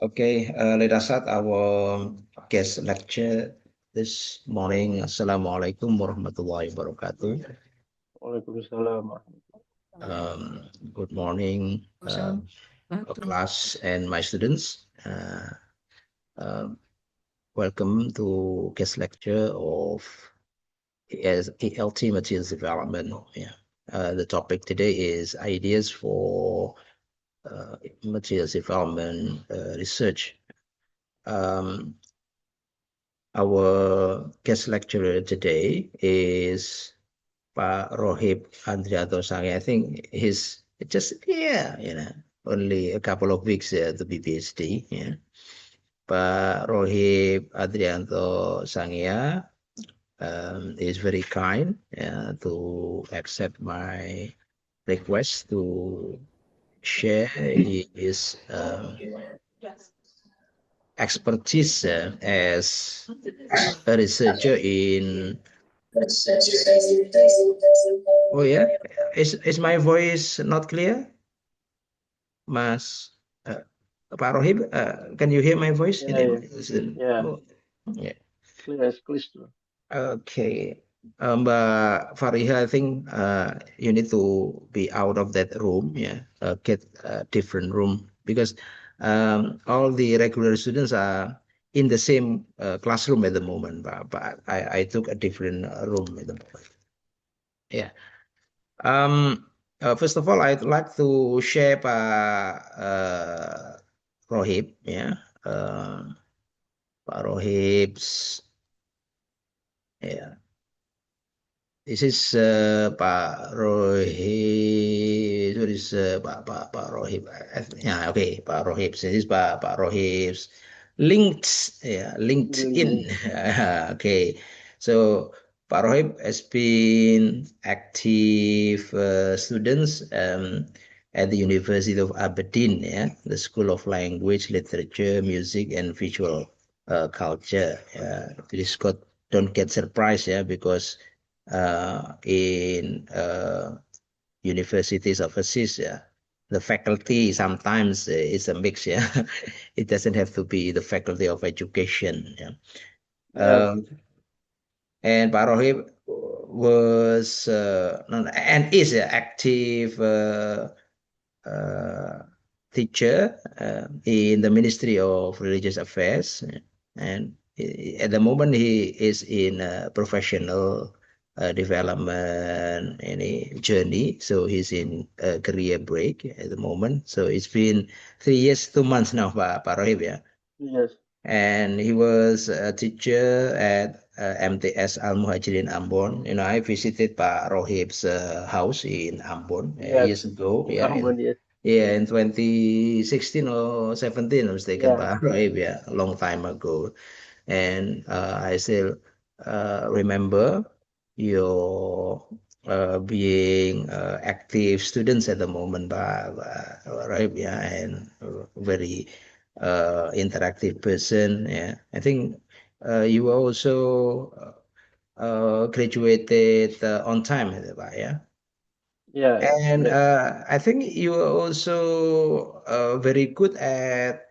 Okay, let us start our guest lecture this morning. Assalamualaikum warahmatullahi wabarakatuh. Waalaikumsalam. Good morning, class and my students. Welcome to guest lecture of ELT Materials Development. Yeah. The topic today is ideas for materials development research. Our guest lecturer today is Pak Rohib Adrianto Sangia. I think he's just only a couple of weeks to be PhD. Yeah. Pak Rohib Adrianto Sangia is very kind to accept my request to share his expertise as a researcher in. Oh yeah, is my voice not clear, Mas Pak Rohib? Can you hear my voice? Yeah, yeah. Oh, yeah. Clear as crystal. Okay. Mbak Fariha, I think you need to be out of that room, get a different room because all the regular students are in the same classroom at the moment, but I took a different room at the moment. Yeah. First of all, I'd like to share Pak Rohib, Pak Rohib's, yeah. This is Pak Rohib. What is Pak Rohib? Yeah, okay, Pak Rohib. This is Pak Rohib's LinkedIn. Okay, so Pak Rohib has been active students at the University of Aberdeen, the School of Language, Literature, Music, and Visual Culture. Please don't get surprised, because in universities overseas, the faculty sometimes is a mix, It doesn't have to be the faculty of education, and Pak Rohib was and is an active teacher in the Ministry of Religious Affairs, and at the moment he is in a professional development any journey, so he's in a career break at the moment. So it's been 3 years 2 months now, Pak Rohib, Yes. and he was a teacher at MTS Al Muhajirin Ambon. I visited Pak Rohib's house in Ambon Yes. years ago. In Ambon, yes. Yeah, in 2016 or 17, I'm mistaken, Yeah. Pak Rohib, a long time ago. And I still remember your being active students at the moment, right? Yeah, and very interactive person. Yeah, I think you were also graduated on time, yeah. Yeah. And Yes. I think you were also very good at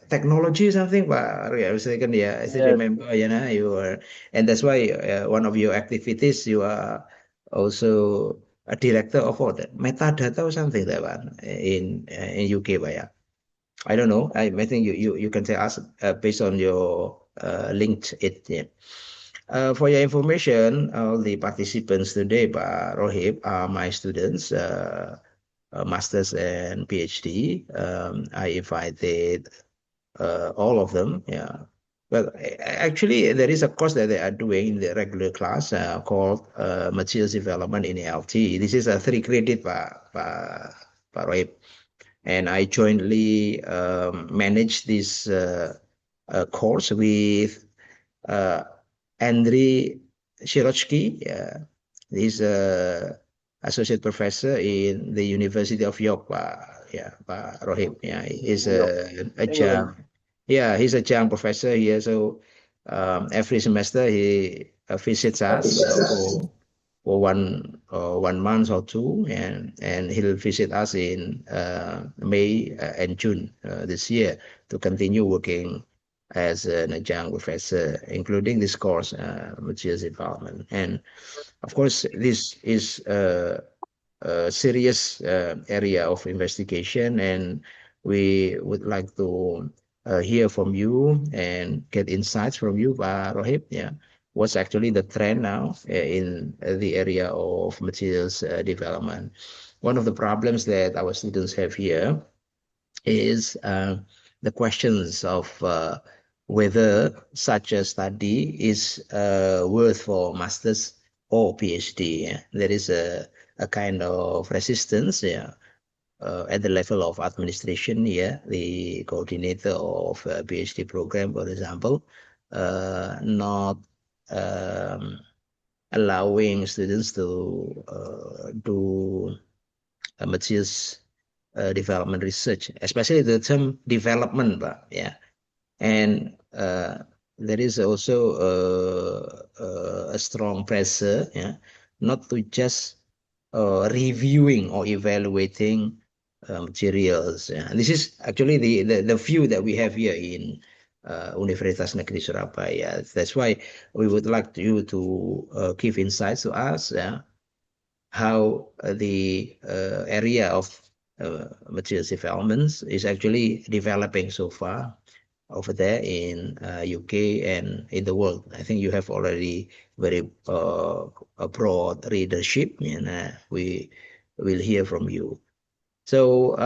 technology something, Pak Arya. I was thinking, yeah, I still Yes. remember, you were, and that's why one of your activities, you are also a director of what, metadata or something, that one in UK, Pak, yeah. I don't know. I think you can tell us based on your LinkedIn. Yeah. For your information, all the participants today, Pak Rohib, are my students. Masters and PhD. I invited all of them. Yeah. But actually, there is a course that they are doing in the regular class called Materials Development in ELT. This is a 3 credit, Pak Rohib. And I jointly manage this course with uh, Andriy Shirotsky. He's a associate professor in the University of York, Pak Rohib. Yeah, he's New York, a England. young, yeah, he's a young professor here. So every semester he visits us for 1 month or two, and he'll visit us in May and June this year to continue working as an adjunct professor, including this course, materials development. And of course, this is a serious area of investigation, and we would like to hear from you and get insights from you, Rohib. Yeah, what's actually the trend now in the area of materials development? One of the problems that our students have here is the questions of whether such a study is worth for masters or PhD. Yeah. There is a kind of resistance, yeah, at the level of administration. Yeah, the coordinator of a PhD program, for example, not um, allowing students to do materials development research, especially the term development, but yeah, and there is also a strong pressure, yeah, not to just reviewing or evaluating materials. Yeah. This is actually the view that we have here in Universitas Negeri Surabaya. That's why we would like you to give insights to us. Yeah, how the area of materials developments is actually developing so far over there in UK and in the world. I think you have already very a broad readership, and we will hear from you. So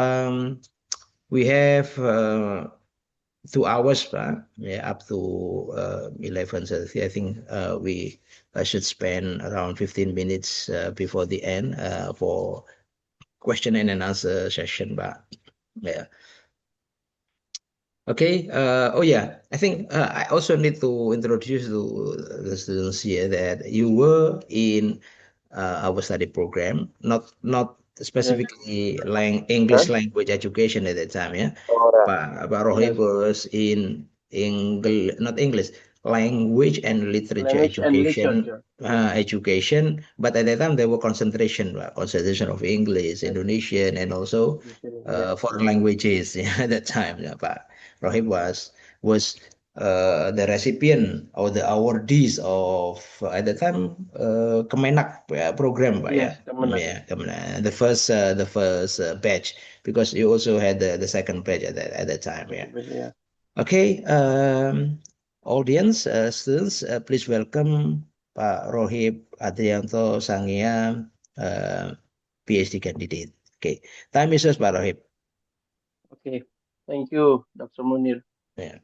we have 2 hours, yeah, up to 11:30. I think we should spend around 15 minutes before the end for question and answer session, but yeah. Okay. Oh yeah. I think I also need to introduce to the students here that you were in our study program, not Yes. specifically English Yes. language education at that time, yeah. Or But Rohib yes. was in English, not English, language and literature Language and literature. Yes. education. But at that time there were concentration of English, Yes. Indonesian, and also Yes. foreign languages, yeah, at that time. Yeah, but Rohib was the recipient or the awardees of at the time Kemenak program, Pak, ya. Yes. Kemenak. Yeah, Kemenak. The first batch, because you also had the second batch at that time. Yeah. Yeah. Okay, audience, students, please welcome Pak Rohib Adrianto Sangia, PhD candidate. Okay, time is yours, Pak Rohib. Okay. Thank you, Dr. Munir. Yeah.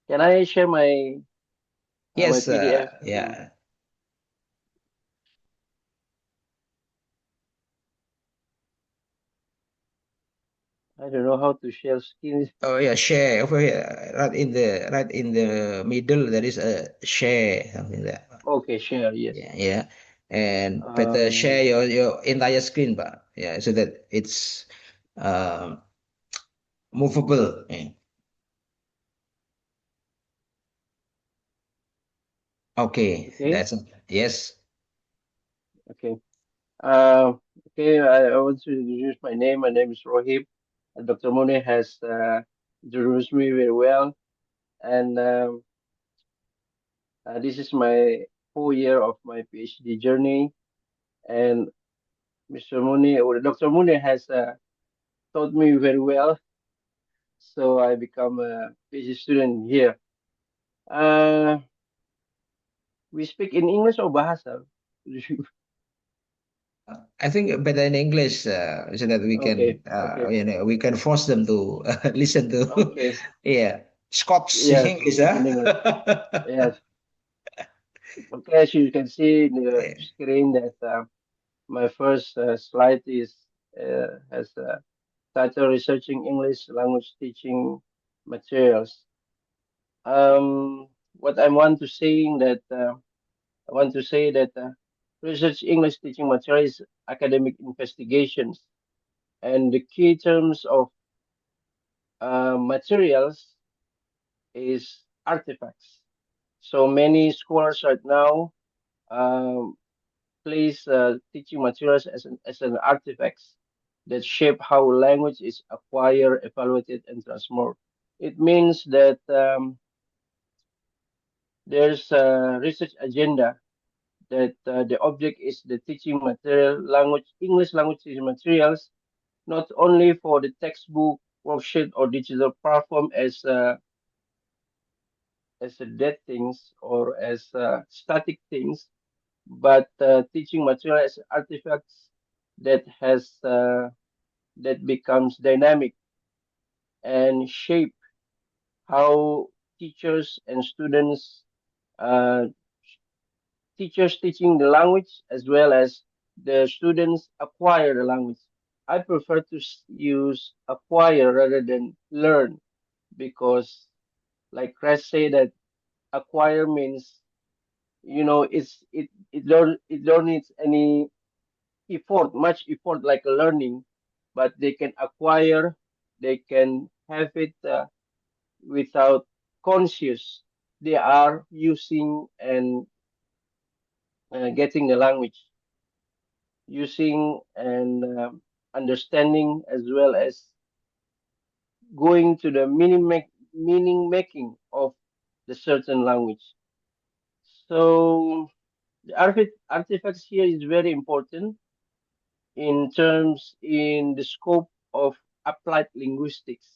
Can I share my Yes, PDF? yeah. I don't know how to share screen. Oh yeah, share over here, right in the middle. There is a share, something like that. Okay, share. Yes. Yeah, yeah, and better share Um. your entire screen, but yeah, so that it's um movable. Yeah. Okay, Okay. yes. Okay. Uh, okay. I want to introduce my name. My name is Rohib. Dr. Munir has introduced me very well, and this is my 4 year of my PhD journey. And Mr. Munir, or Dr. Munir has taught me very well, so I become a PhD student here. Uh, we speak in English or Bahasa? I think better in English, so that we can, Okay, okay, we can force them to listen to, okay. yeah, Scots Yes, we English, speak huh? in English. Yes. Okay, as you can see in the Yeah. screen that my first slide is has title Researching English Language Teaching Materials. What I want to say that I want to say that research English teaching materials, academic investigations, and the key terms of materials is artifacts. So many scholars right now um, place teaching materials as an artifacts that shape how language is acquired, evaluated, and transformed. It means that there's a research agenda that the object is the teaching material, language, English language teaching materials, not only for the textbook, worksheet, or digital platform as a dead things or as static things, but teaching material as artifacts that has that becomes dynamic and shape how teachers and students, uh, teachers teaching the language as well as the students acquire the language. I prefer to use acquire rather than learn because, like Chris say, that acquire means it don't need any effort, much effort like learning, but they can acquire, they can have it without conscious. They are using and getting the language, using and understanding as well as going to the meaning making of the certain language. So the artifacts here is very important in terms in the scope of applied linguistics.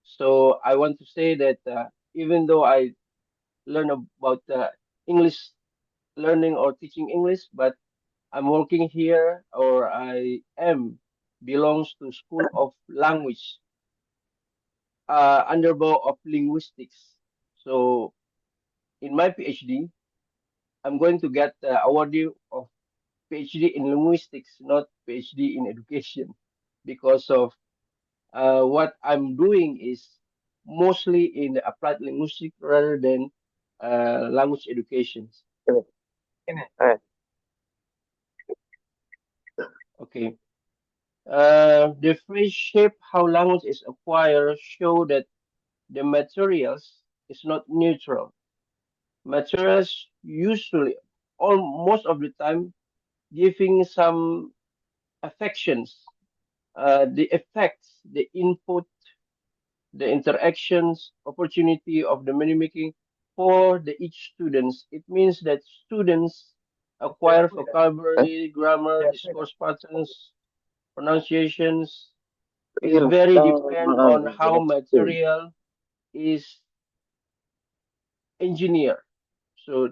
So I want to say that even though I learn about English learning or teaching English, but I'm working here or I am belongs to School of Language, underbow of linguistics. So in my PhD, I'm going to get the awardee of PhD in linguistics, not PhD in education, because of what I'm doing is mostly in the applied linguistics rather than language education. Okay. The phrase shape how language is acquired show that the materials is not neutral. Materials usually, or most of the time, giving some affections, the effects, the input, the interactions, opportunity of the mimicking for the each students. It means that students acquire vocabulary, grammar, discourse patterns, pronunciations. Is very depend on how material is engineered. So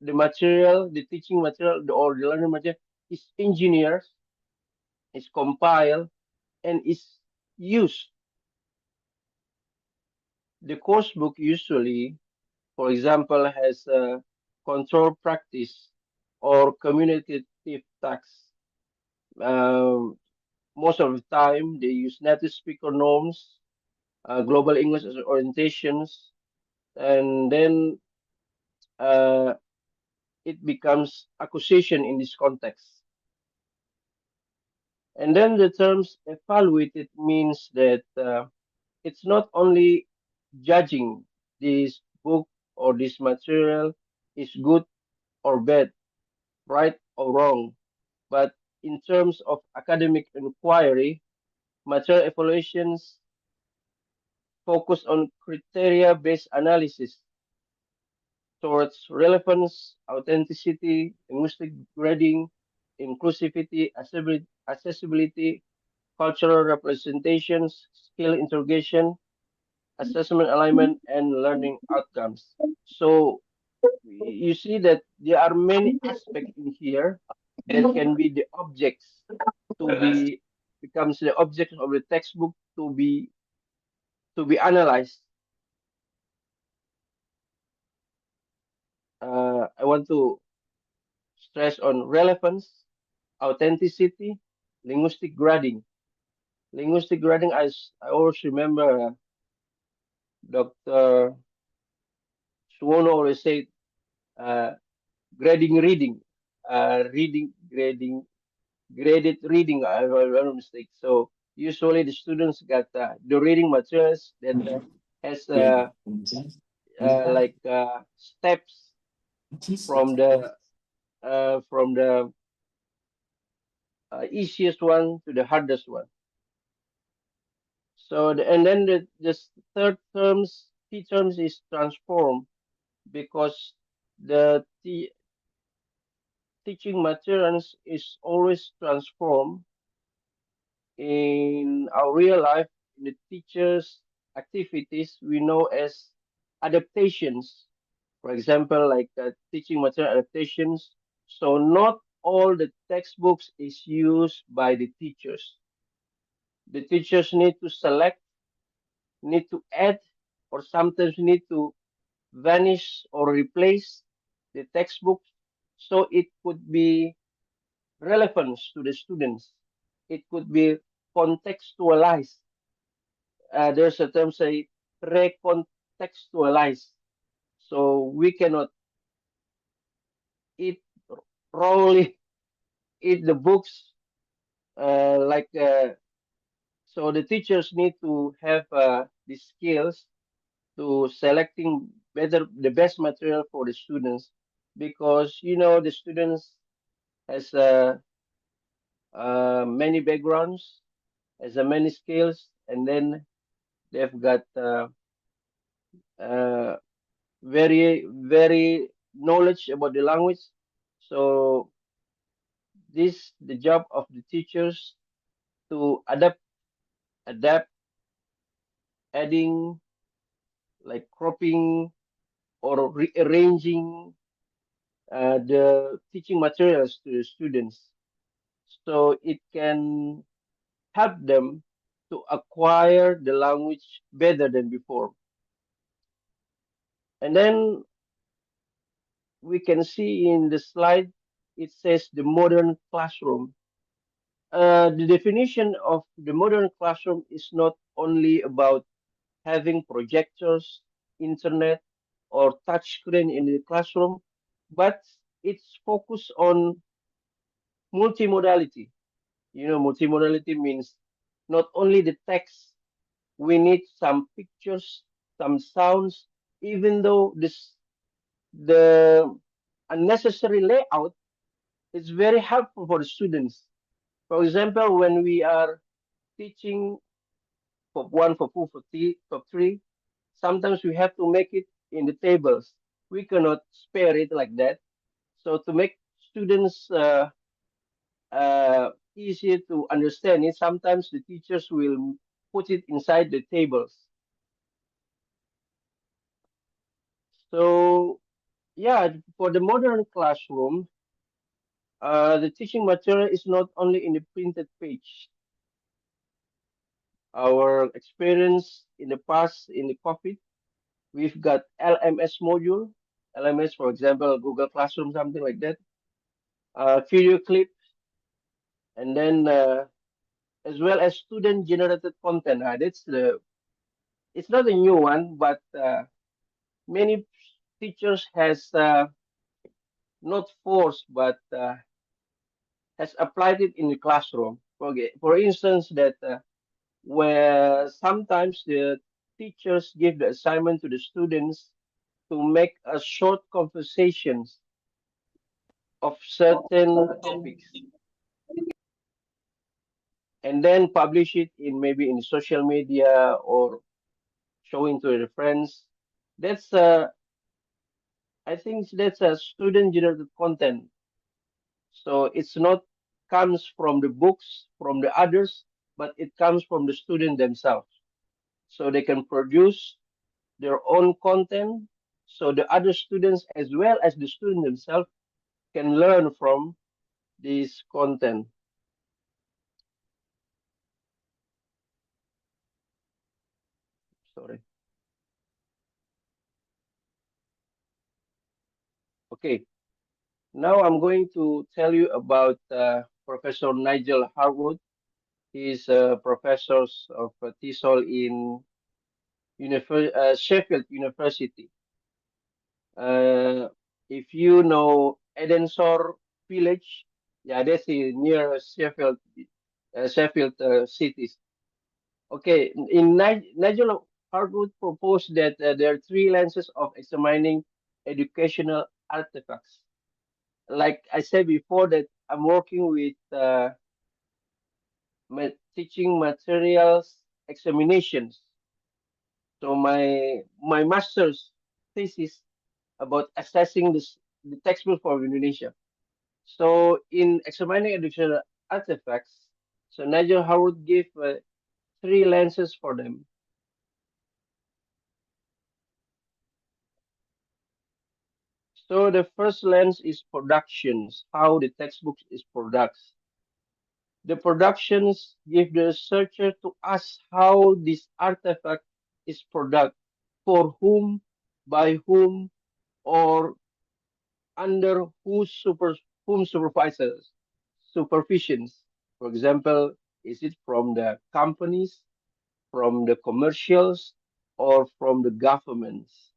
the material, the teaching material, or the learning material is engineered, is compiled, and is used. The course book usually, for example, has a control practice or communicative tasks. Um, Most of the time, they use native speaker norms, global English as orientations, and then uh, it becomes acquisition in this context. And then the terms evaluated means that it's not only judging this book or this material is good or bad, right or wrong, but in terms of academic inquiry, material evaluations focus on criteria-based analysis towards relevance, authenticity, linguistic grading, inclusivity, accessibility, cultural representations, skill interrogation, assessment alignment, and learning outcomes. So you see that there are many aspects in here that can be the objects to be becomes the object of the textbook to be analyzed. I want to stress on relevance, authenticity, linguistic grading. Linguistic grading, I always remember Dr. Suwono always said, uh, grading reading, graded reading, if I'm not mistake. So usually the students got the reading materials that has like steps from the from the easiest one to the hardest one. So and then the third terms, key terms is transform because the teaching materials is always transformed in our real life. In the teachers' activities we know as adaptations. For example, like teaching material adaptations. So not all the textbooks is used by the teachers. The teachers need to select, need to add, or sometimes need to vanish or replace the textbook so it could be relevant to the students. It could be contextualized. There's a term say recontextualize. So we cannot eat rawly eat the books like so the teachers need to have the skills to selecting better the best material for the students because you know the students has many backgrounds, has many skills, and then they've got uh, very knowledge about the language. So this the job of the teachers to adapt, adding, like cropping or rearranging the teaching materials to the students, so it can help them to acquire the language better than before. And then we can see in the slide, it says the modern classroom. The definition of the modern classroom is not only about having projectors, internet, or touch screen in the classroom, but it's focused on multimodality. You know, multimodality means not only the text, we need some pictures, some sounds, even though the unnecessary layout is very helpful for the students. For example, when we are teaching for one, for two, for three, sometimes we have to make it in the tables. We cannot spare it like that. So to make students easier to understand it, sometimes the teachers will put it inside the tables. So yeah, for the modern classroom, the teaching material is not only in the printed page. Our experience in the past in the COVID, we've got LMS module, LMS, for example, Google Classroom, something like that, video clip, and then as well as student generated content. That's the it's not a new one, but many teachers has not forced but has applied it in the classroom. For instance, that where sometimes the teachers give the assignment to the students to make a short conversations of certain topics and then publish it in maybe in social media or showing to their friends. That's I think that's a student generated content. So it's not comes from the books from the others, but it comes from the student themselves. So they can produce their own content. So the other students as well as the student themselves can learn from this content. Sorry. Okay. Now I'm going to tell you about Professor Nigel Harwood. He's a professor of TESOL in Sheffield University. Uh, if you know Edensor Village, yeah, that's near Sheffield cities. Okay, in Nigel Harwood proposed that there are three lenses of examining educational artifacts. Like I said before, that I'm working with teaching materials examinations. So my master's thesis about assessing the textbook for Indonesia. So in examining educational artifacts, so Nigel Howard gave three lenses for them. So the first lens is productions, how the textbook is produced. The productions give the researcher to ask how this artifact is produced, for whom, by whom, or under whom supervisors, supervisions. For example, is it from the companies, from the commercials, or from the governments?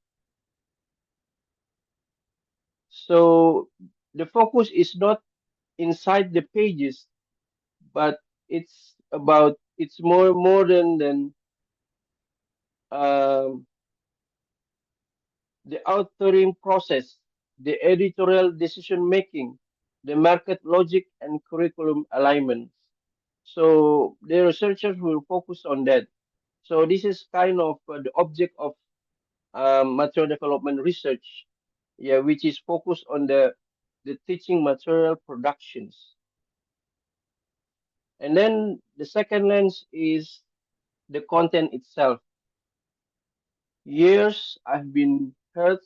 So the focus is not inside the pages, but it's more than um, the authoring process, the editorial decision making, the market logic, and curriculum alignment. So the researchers will focus on that. So this is kind of the object of material development research, yeah, which is focused on the teaching material productions. And then the second lens is the content itself. Years I've been heard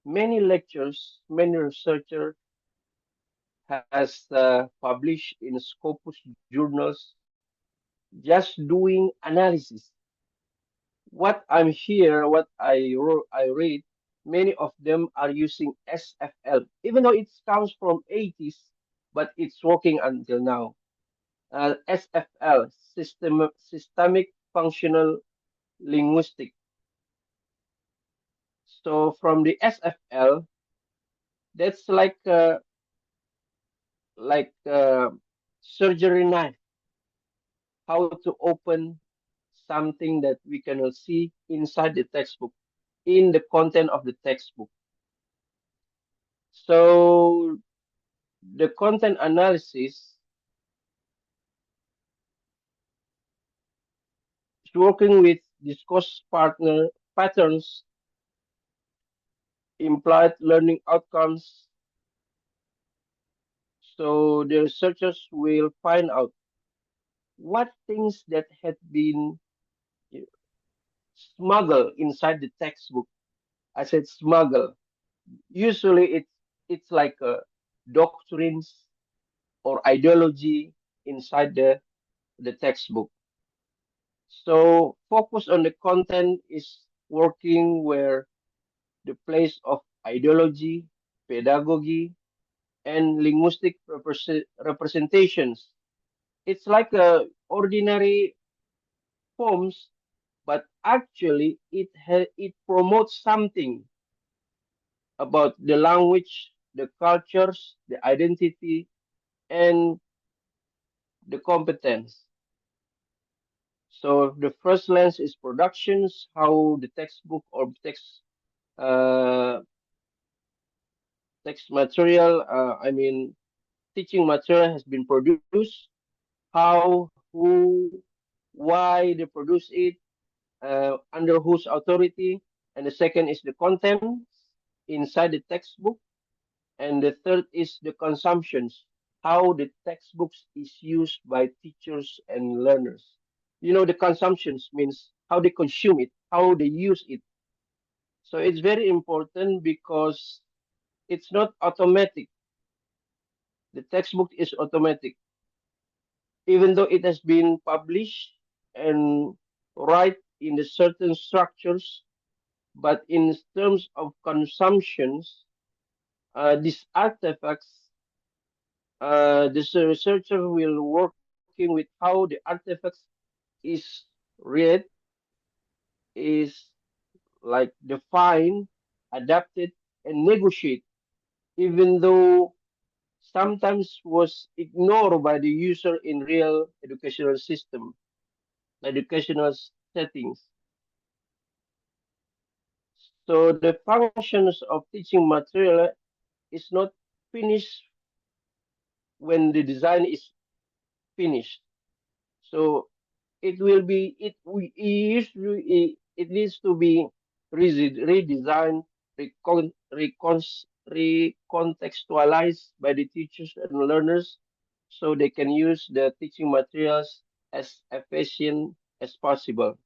many lectures, many researchers has published in Scopus journals just doing analysis. What I'm here, what I read, many of them are using SFL, even though it comes from 80s, but it's working until now. SFL, systemic functional linguistic. So from the SFL, that's like surgery knife, how to open something that we cannot see inside the textbook, in the content of the textbook. So the content analysis is working with discourse partner patterns, implied learning outcomes. So the researchers will find out what things that had been smuggled inside the textbook. I said smuggle. Usually it's like doctrines or ideology inside the textbook. So focus on the content is working where the place of ideology, pedagogy, and linguistic representations. It's like ordinary forms, but actually it promotes something about the language, the cultures, the identity, and the competence. So the first lens is productions, how the textbook or uh, text material, teaching material has been produced, how, who, why they produce it, under whose authority, and the second is the contents inside the textbook, and the third is the consumptions, how the textbooks is used by teachers and learners. You know, the consumptions means how they consume it, how they use it. So it's very important because it's not automatic. The textbook is automatic, even though it has been published and right in the certain structures. But in terms of consumptions, these artifacts, this researcher will working with how the artifacts is read, is like defined, adapted, and negotiated, even though sometimes was ignored by the user in real educational system, educational settings. So the functions of teaching material is not finished when the design is finished. So it will be it needs to be redesigned, recontextualized by the teachers and learners, so they can use the teaching materials as efficient as possible.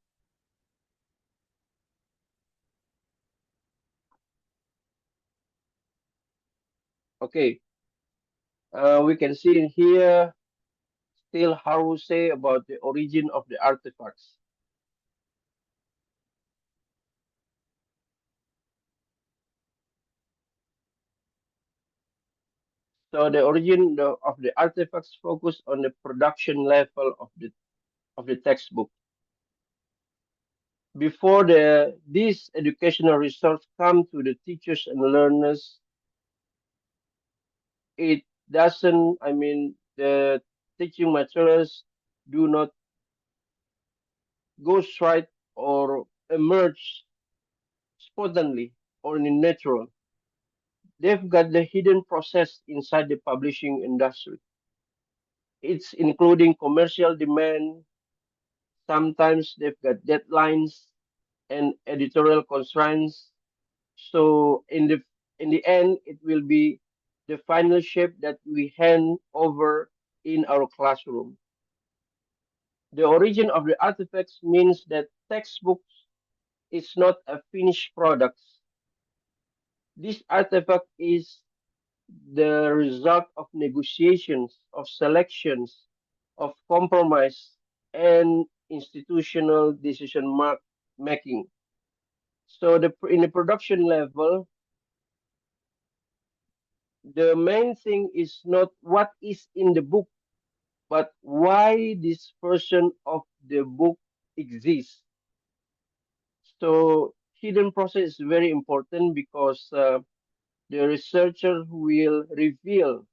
Okay, we can see in here still how we say about the origin of the artifacts. So the origin of the artifacts focus on the production level of the textbook. Before these educational resources come to the teachers and learners, it doesn't, I mean, the teaching materials do not go straight or emerge spontaneously or in natural. They've got the hidden process inside the publishing industry. It's including commercial demand. Sometimes they've got deadlines and editorial constraints. So in the end, it will be the final shape that we hand over in our classroom. The origin of the artifacts means that textbooks is not a finished product. This artifact is the result of negotiations, of selections, of compromise, and institutional making. So in the production level, the main thing is not what is in the book, but why this version of the book exists. So hidden process is very important because the researcher will reveal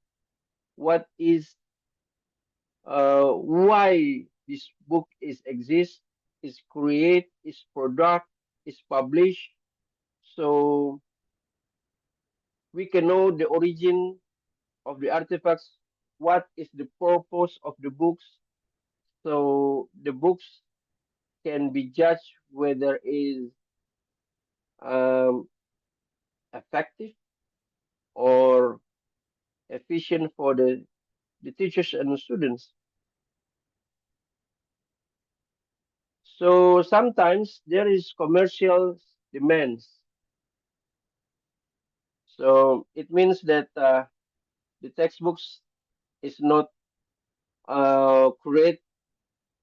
what is why this book is exists, is create, is product, is published. So we can know the origin of the artifacts, what is the purpose of the books. So the books can be judged whether is um, effective or efficient for the teachers and the students. So sometimes there is commercial demands. So it means that the textbooks is not created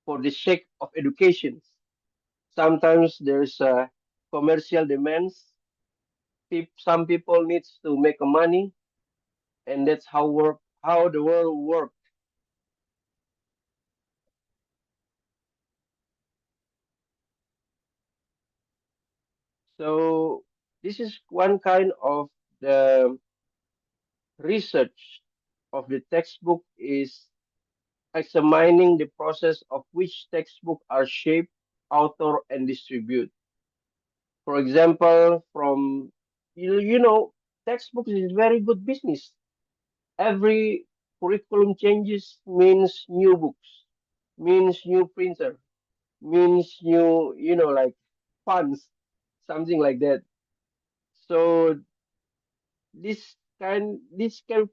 for the sake of education. Sometimes there's commercial demands. Some people needs to make money, and that's how the world works. So this is one kind of the research of the textbook is examining the process of which textbook are shaped, author, and distributed. For example, from you know, textbooks is very good business. Every curriculum changes means new books, means new printer, means new, like funds, something like that. So this can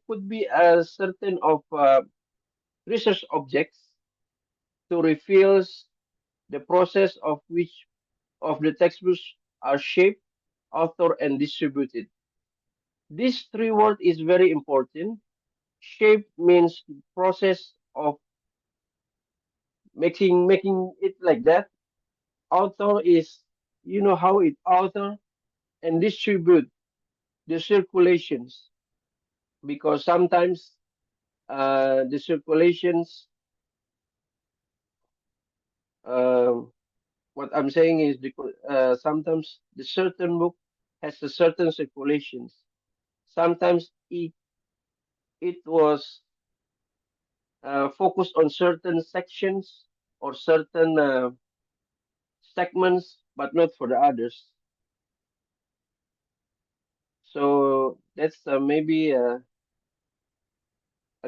could be a certain of research objects to reveal the process of which of the textbooks are shaped, authored, and distributed. This three word is very important. Shape means the process of making it like that. Author is how it author and distribute the circulations because sometimes the circulations um what I'm saying is because sometimes the certain book has a certain circulations. Sometimes it was focused on certain sections or certain segments, but not for the others. So that's maybe a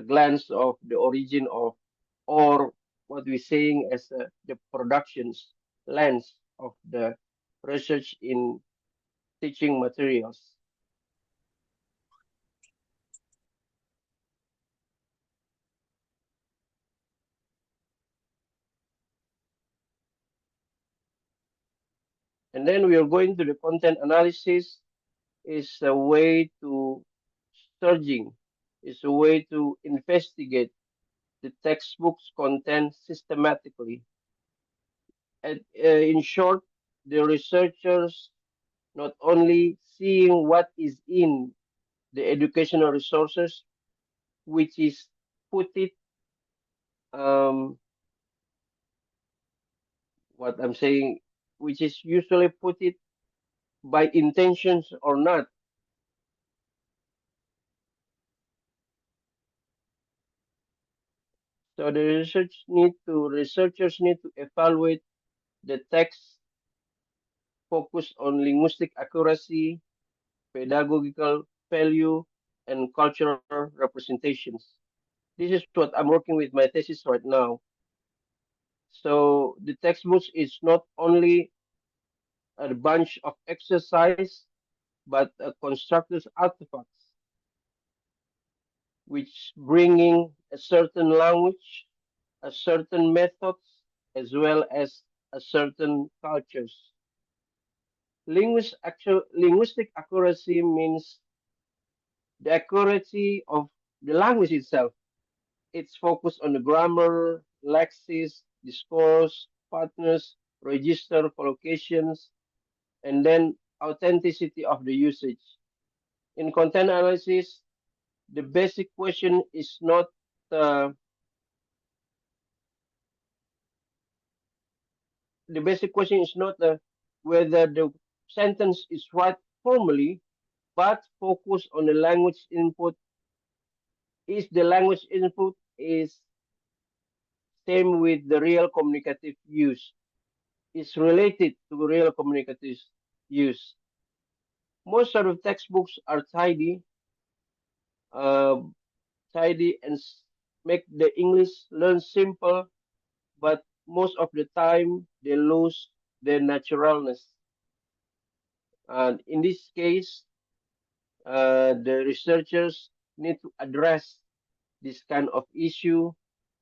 glance of the origin of or what we're saying as the productions lens of the research in teaching materials. And then we are going to the content analysis is a way to surging, is a way to investigate the textbook's content systematically. And, in short, the researchers not only seeing what is in the educational resources, which is put it, um, what I'm saying, which is usually put it by intentions or not. So the researchers need to evaluate the text, focus on linguistic accuracy, pedagogical value, and cultural representations. This is what I'm working with my thesis right now. So the textbooks is not only a bunch of exercise, but a constructed artifacts, which bringing a certain language, a certain methods, as well as a certain cultures. Linguistic accuracy means the accuracy of the language itself. It's focused on the grammar, lexis, discourse, partners, register, collocations, and then authenticity of the usage. In content analysis, the basic question is not uh, the basic question is not whether the sentence is right formally, but focus on the language input. Is the language input is same with the real communicative use? Is related to real communicative use? Most of the textbooks are uh, tidy and make the English learn simple, but most of the time they lose their naturalness. And in this case, the researchers need to address this kind of issue,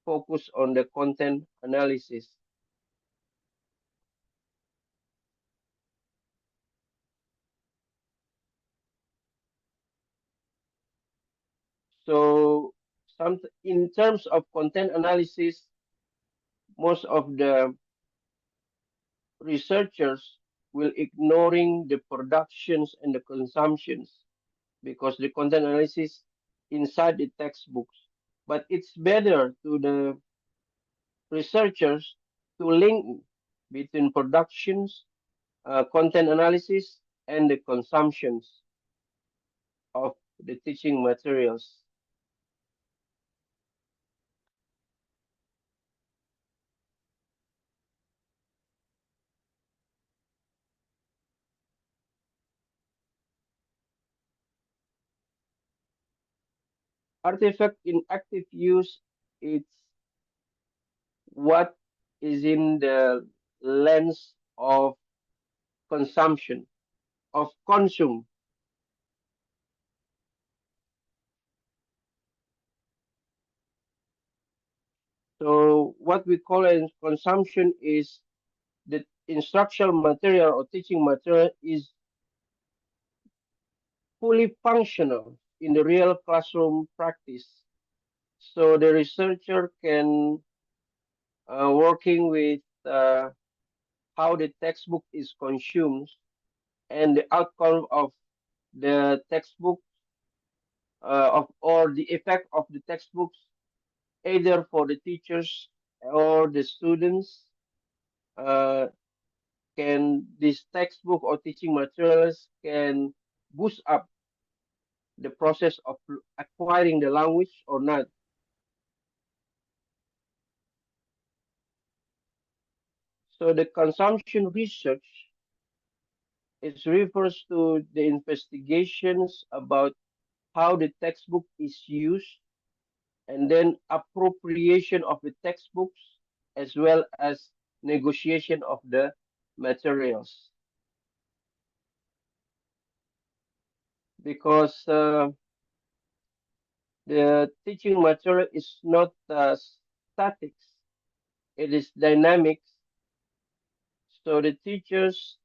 focus on the content analysis. So, in terms of content analysis, most of the researchers will ignoring the productions and the consumptions because the content analysis inside the textbooks. But it's better to the researchers to link between productions, content analysis, and the consumptions of the teaching materials. Artifact in active use, it's what is in the lens of consumption, of consume. So what we call as consumption is the instructional material or teaching material is fully functional in the real classroom practice. So the researcher can working with how the textbook is consumed and the outcome of the textbook of or the effect of the textbooks either for the teachers or the students. Uh, can this textbook or teaching materials can boost up the process of acquiring the language or not? So the consumption research it refers to the investigations about how the textbook is used and then appropriation of the textbooks as well as negotiation of the materials. Because the teaching material is not static, it is dynamic. So the teachers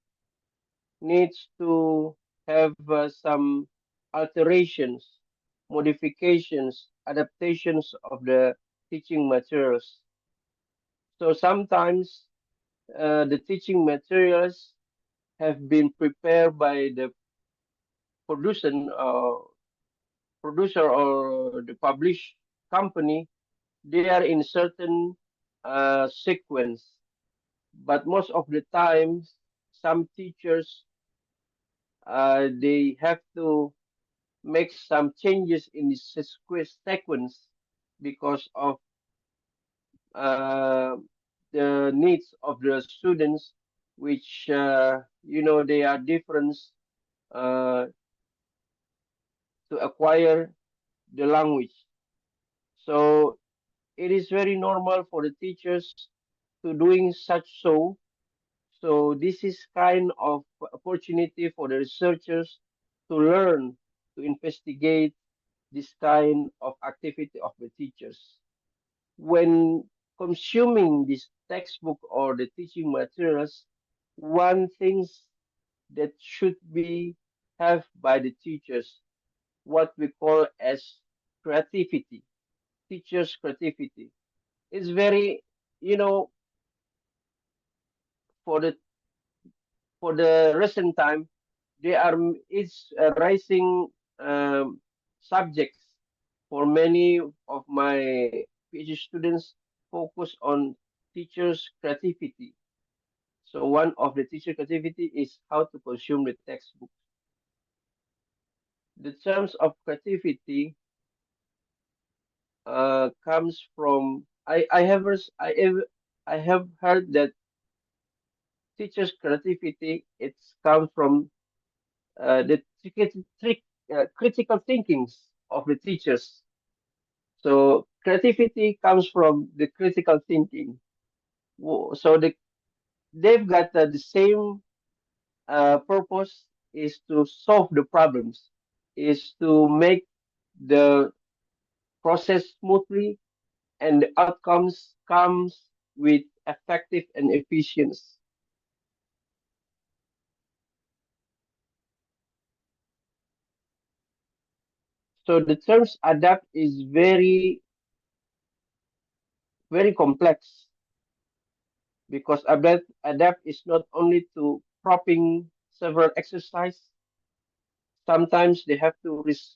needs to have some alterations, modifications, adaptations of the teaching materials. So sometimes the teaching materials have been prepared by the producer, producer or the published company. They are in certain sequence, but most of the times, some teachers they have to make some changes in the sequence because of uh, the needs of the students, which they are different uh, to acquire the language. So it is very normal for the teachers to doing such so. So this is kind of opportunity for the researchers to learn, to investigate this kind of activity of the teachers. When consuming this textbook or the teaching materials, one things that should be have by the teachers, what we call as creativity, teachers' creativity. It's very, you know, for the recent time, they are it's a rising subjects for many of my PhD students focus on teachers' creativity. So one of the teacher creativity is how to consume the textbook. The terms of creativity comes from I have heard that teachers' creativity it's come from the critical thinkings of the teachers. So creativity comes from the critical thinking. So they've got the same purpose is to solve the problems, is to make the process smoothly, and the outcomes comes with effective and efficient. So the terms adapt is very complex because adapt is not only to cropping several exercise. Sometimes they have to res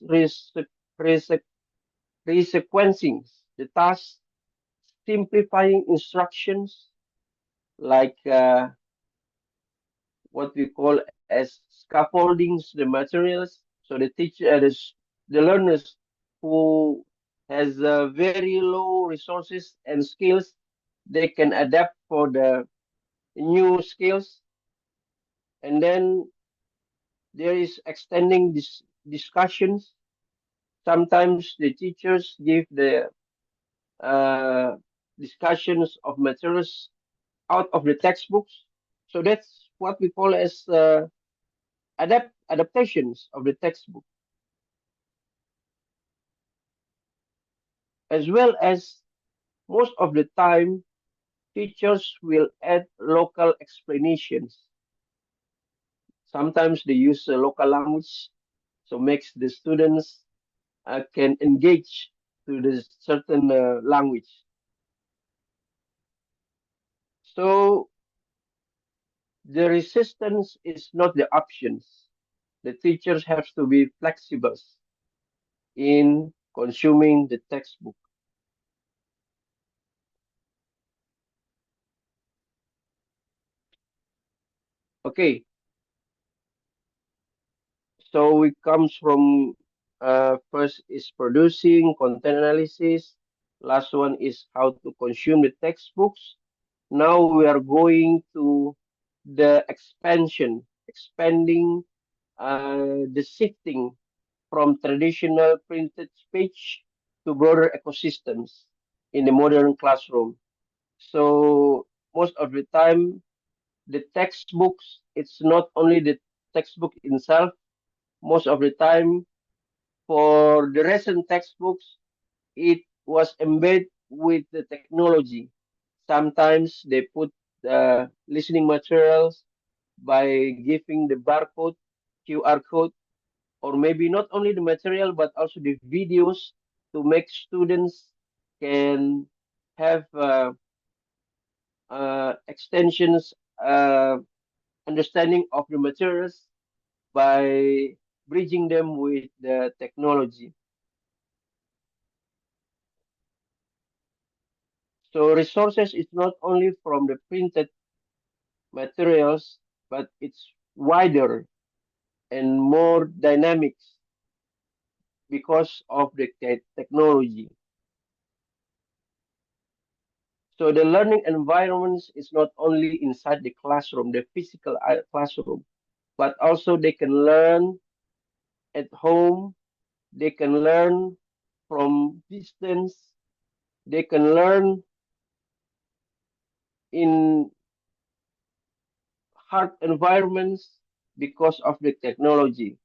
resequencing the task, simplifying instructions like what we call as scaffoldings the materials. So the teacher, the learners who has very low resources and skills, they can adapt for the new skills. And then there is extending this discussions. Sometimes the teachers give the uh, discussions of materials out of the textbooks. So that's what we call as adaptations of the textbook, as well as most of the time teachers will add local explanations. Sometimes they use local language, so makes the students can engage to the certain language. So the resistance is not the options. The teachers have to be flexible in consuming the textbook. Okay, so it comes from first is producing content analysis. Last one is how to consume the textbooks. Now we are going to the expansion, expanding the shifting from traditional printed speech to broader ecosystems in the modern classroom. So most of the time, the textbooks, it's not only the textbook itself. Most of the time, for the recent textbooks, it was embedded with the technology. Sometimes they put the listening materials by giving the barcode, QR code, or maybe not only the material but also the videos to make students can have extensions, understanding of the materials by bridging them with the technology. So resources is not only from the printed materials, but it's wider and more dynamics because of the technology. So the learning environments is not only inside the classroom, the physical classroom, but also they can learn at home, they can learn from distance, they can learn in hard environments because of the technology.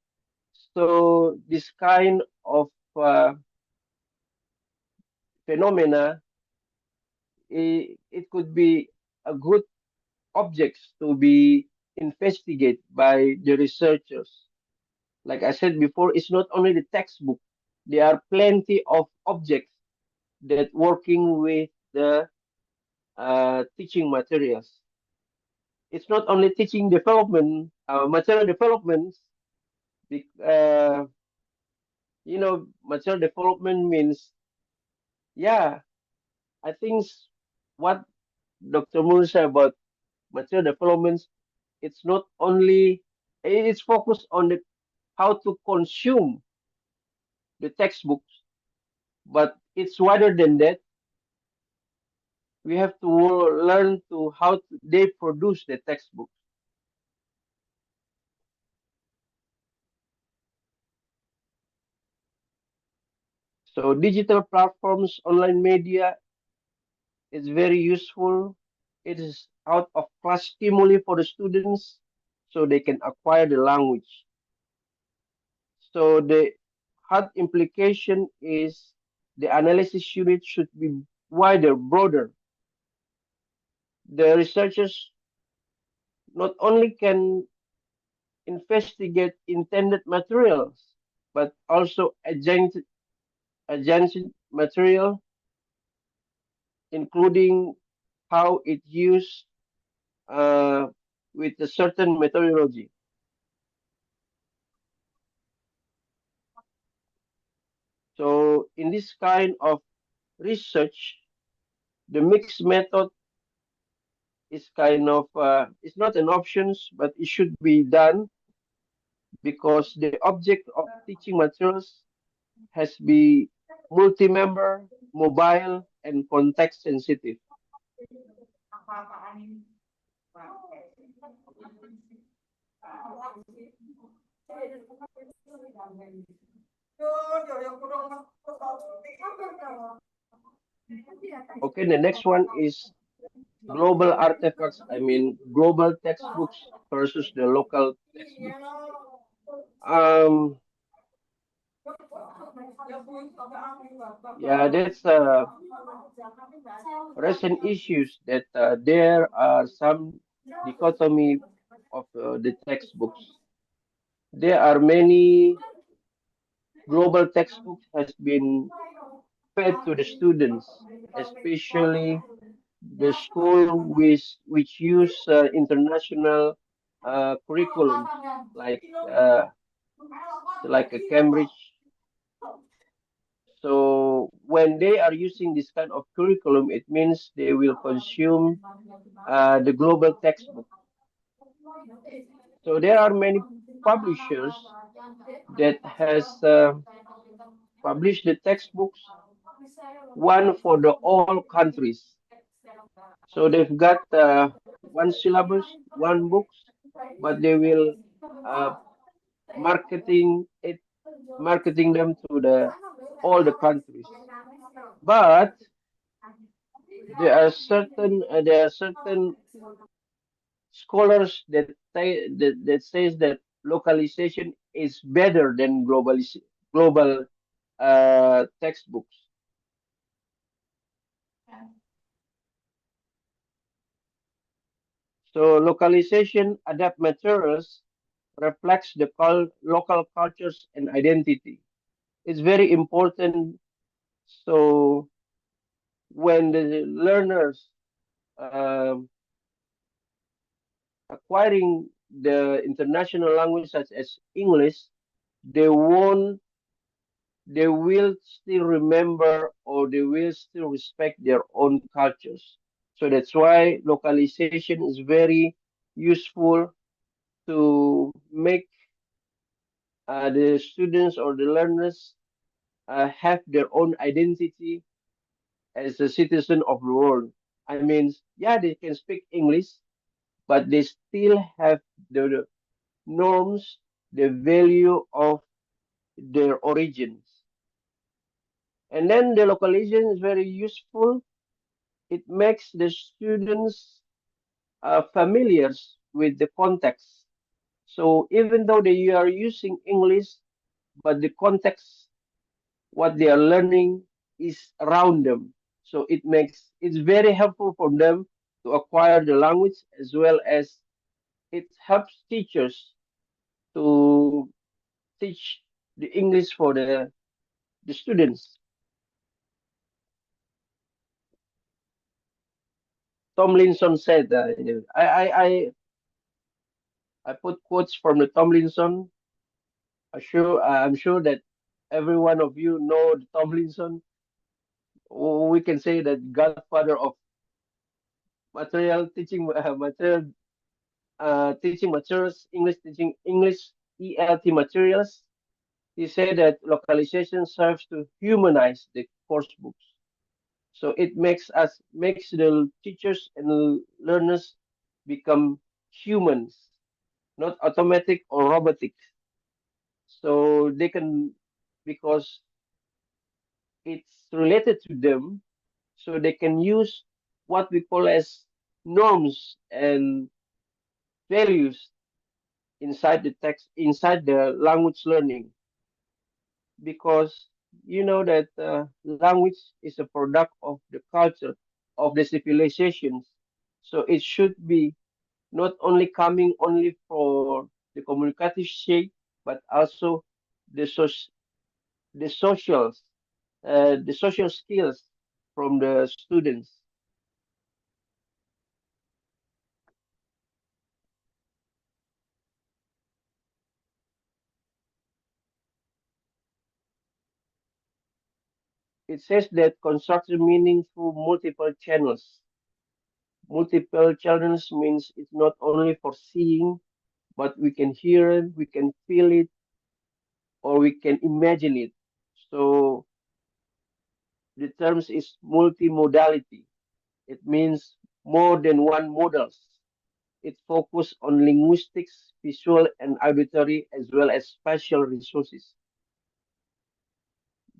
So this kind of phenomena, it could be a good objects to be investigated by the researchers. Like I said before, it's not only the textbook. There are plenty of objects that working with the teaching materials. It's not only teaching development, material development. Uh, material development means, yeah, I think what Dr. Moon said about material development, it's not only, it's focused on the how to consume the textbooks, but it's wider than that. We have to learn to they produce the textbooks. So digital platforms, online media is very useful. It is out of class stimuli for the students so they can acquire the language. So the hard implication is the analysis unit should be wider, broader. The researchers not only can investigate intended materials, but also adjacent material, including how it used uh, with a certain methodology. So in this kind of research, the mixed method is kind of it's not an option, but it should be done because the object of teaching materials has be multi-member, mobile, and context sensitive. Okay, the next one is global artifacts. I mean, global textbooks versus the local textbooks. Um, yeah, that's recent issues that there are some dichotomy of the textbooks. There are many global textbooks has been fed to the students, especially the school which use international curriculums like a Cambridge. So when they are using this kind of curriculum, it means they will consume the global textbook. So there are many publishers that has published the textbooks, one for the all countries. So they've got one syllabus, one books, but they will uh, marketing it, marketing them to the all the countries. But There are certain scholars that says that localization is better than global textbooks. So localization adapt materials reflects the local cultures and identity. It's very important. So when the learners um, acquiring the international language such as English, they won't, they will still remember or they will still respect their own cultures. So that's why localization is very useful to make the students or the learners have their own identity as a citizen of the world. I mean, yeah, they can speak English, but they still have the norms, the value of their origins. And then the localization is very useful. It makes the students familiar with the context. So even though they are using English, but the context, what they are learning is around them. So it's very helpful for them to acquire the language as well as it helps teachers to teach the English for the students. Tomlinson said, I put quotes from the Tomlinson. I'm sure that every one of you know the Tomlinson. We can say that godfather of material teaching teaching materials, English teaching English ELT materials. He said that localization serves to humanize the course books. So it makes the teachers and learners become humans, not automatic or robotic. So they can, because it's related to them, so they can use what we call as norms and values inside the text, inside the language learning, because you know that language is a product of the culture of the civilizations. So it should be not only coming only for the communicative shape, but also the the socials, the social skills from the students. It says that constructing meaning through multiple channels. Multiple channels means it's not only for seeing, but we can hear it, we can feel it, or we can imagine it. So the terms is multimodality. It means more than one models. It focuses on linguistics, visual and auditory, as well as spatial resources.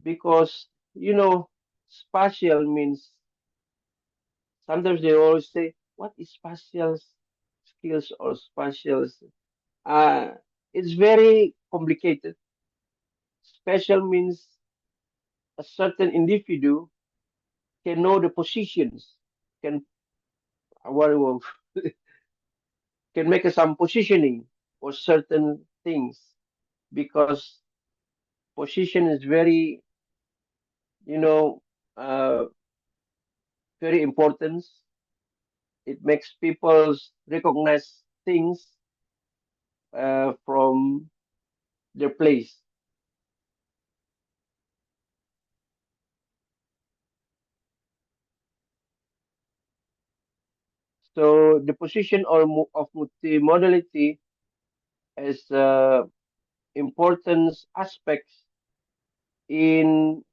Because, you know, spatial means sometimes they always say, what is spatial skills or spatial? Uh, it's very complicated. Spatial means a certain individual can know the positions, can what can make some positioning for certain things because position is very, you know, uh, very important. It makes people recognize things from their place. So the position of multimodality is important aspects in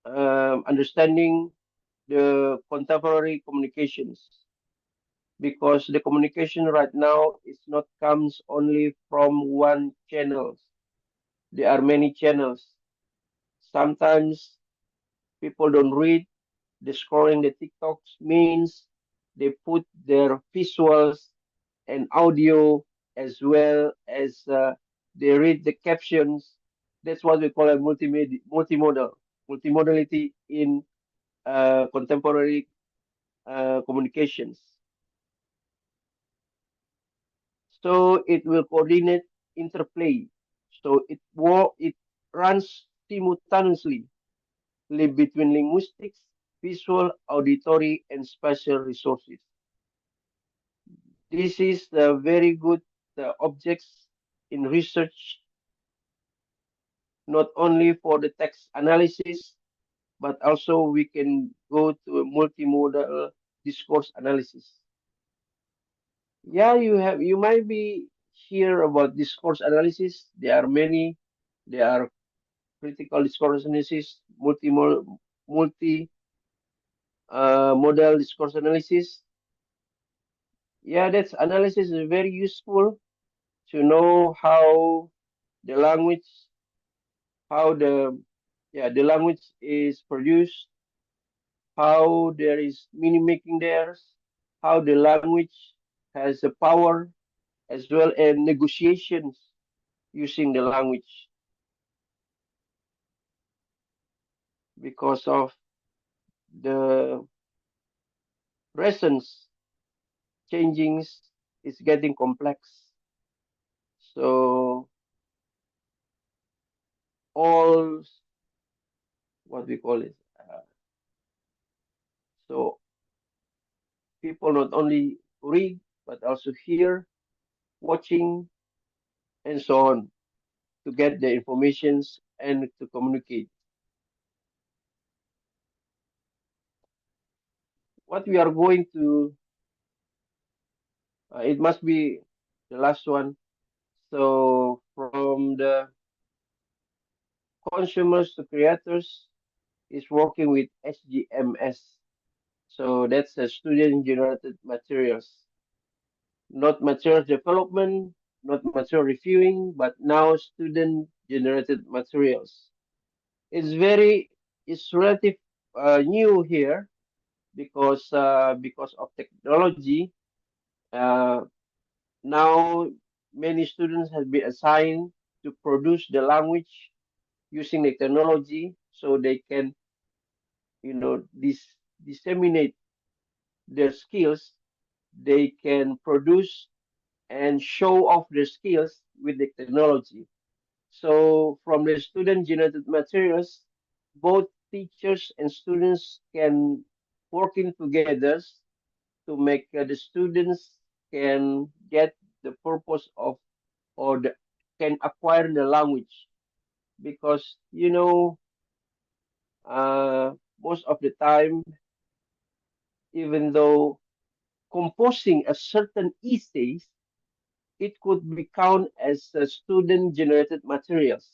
understanding the contemporary communications because the communication right now is not comes only from one channel. There are many channels. Sometimes people don't read, The scoring the TikToks means they put their visuals and audio as well as they read the captions. That's what we call a multimodality in contemporary communications. So it will coordinate interplay. So it runs simultaneously between linguistics, visual, auditory, and spatial resources. This is the very good objects in research, not only for the text analysis, but also we can go to a multimodal discourse analysis. Yeah, you might be hear about discourse analysis. There are many. There are critical discourse analysis, multi model discourse analysis. Yeah, that's analysis is very useful to know how the language, how the language is produced, how there is meaning making there, how the language has the power as well as negotiations using the language because of the presence changings is getting complex. So all what we call it. So people not only read but also hear, watching, and so on to get the informations and to communicate. What we are going to, it must be the last one. So from the consumers to creators is working with SGMS. So that's the student generated materials, not material development, not material reviewing, but now student generated materials. It's very, it's relative new here because of technology. Uh, Now many students have been assigned to produce the language using the technology, so they can, disseminate their skills. They can produce and show off their skills with the technology. So from the student generated materials, both teachers and students can working together to make the students can get the purpose of or can acquire the language because most of the time, even though composing a certain essays, it could be counted as student generated materials.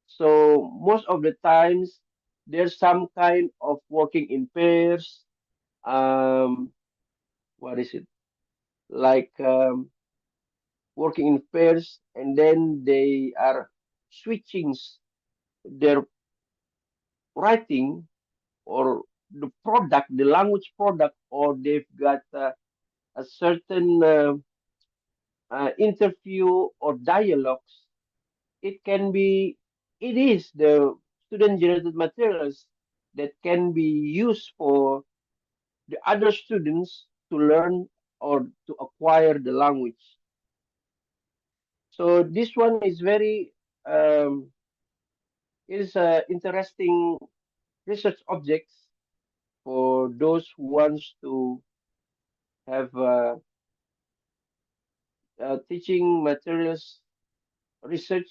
So most of the times there's some kind of working in pairs. um what is it, like working in pairs, and then they are switching their writing or the product, the language product, or they've got a certain interview or dialogues. It can be, it is the student generated materials that can be used for the other students to learn or to acquire the language. So this one is very is interesting research objects for those who wants to have teaching materials research,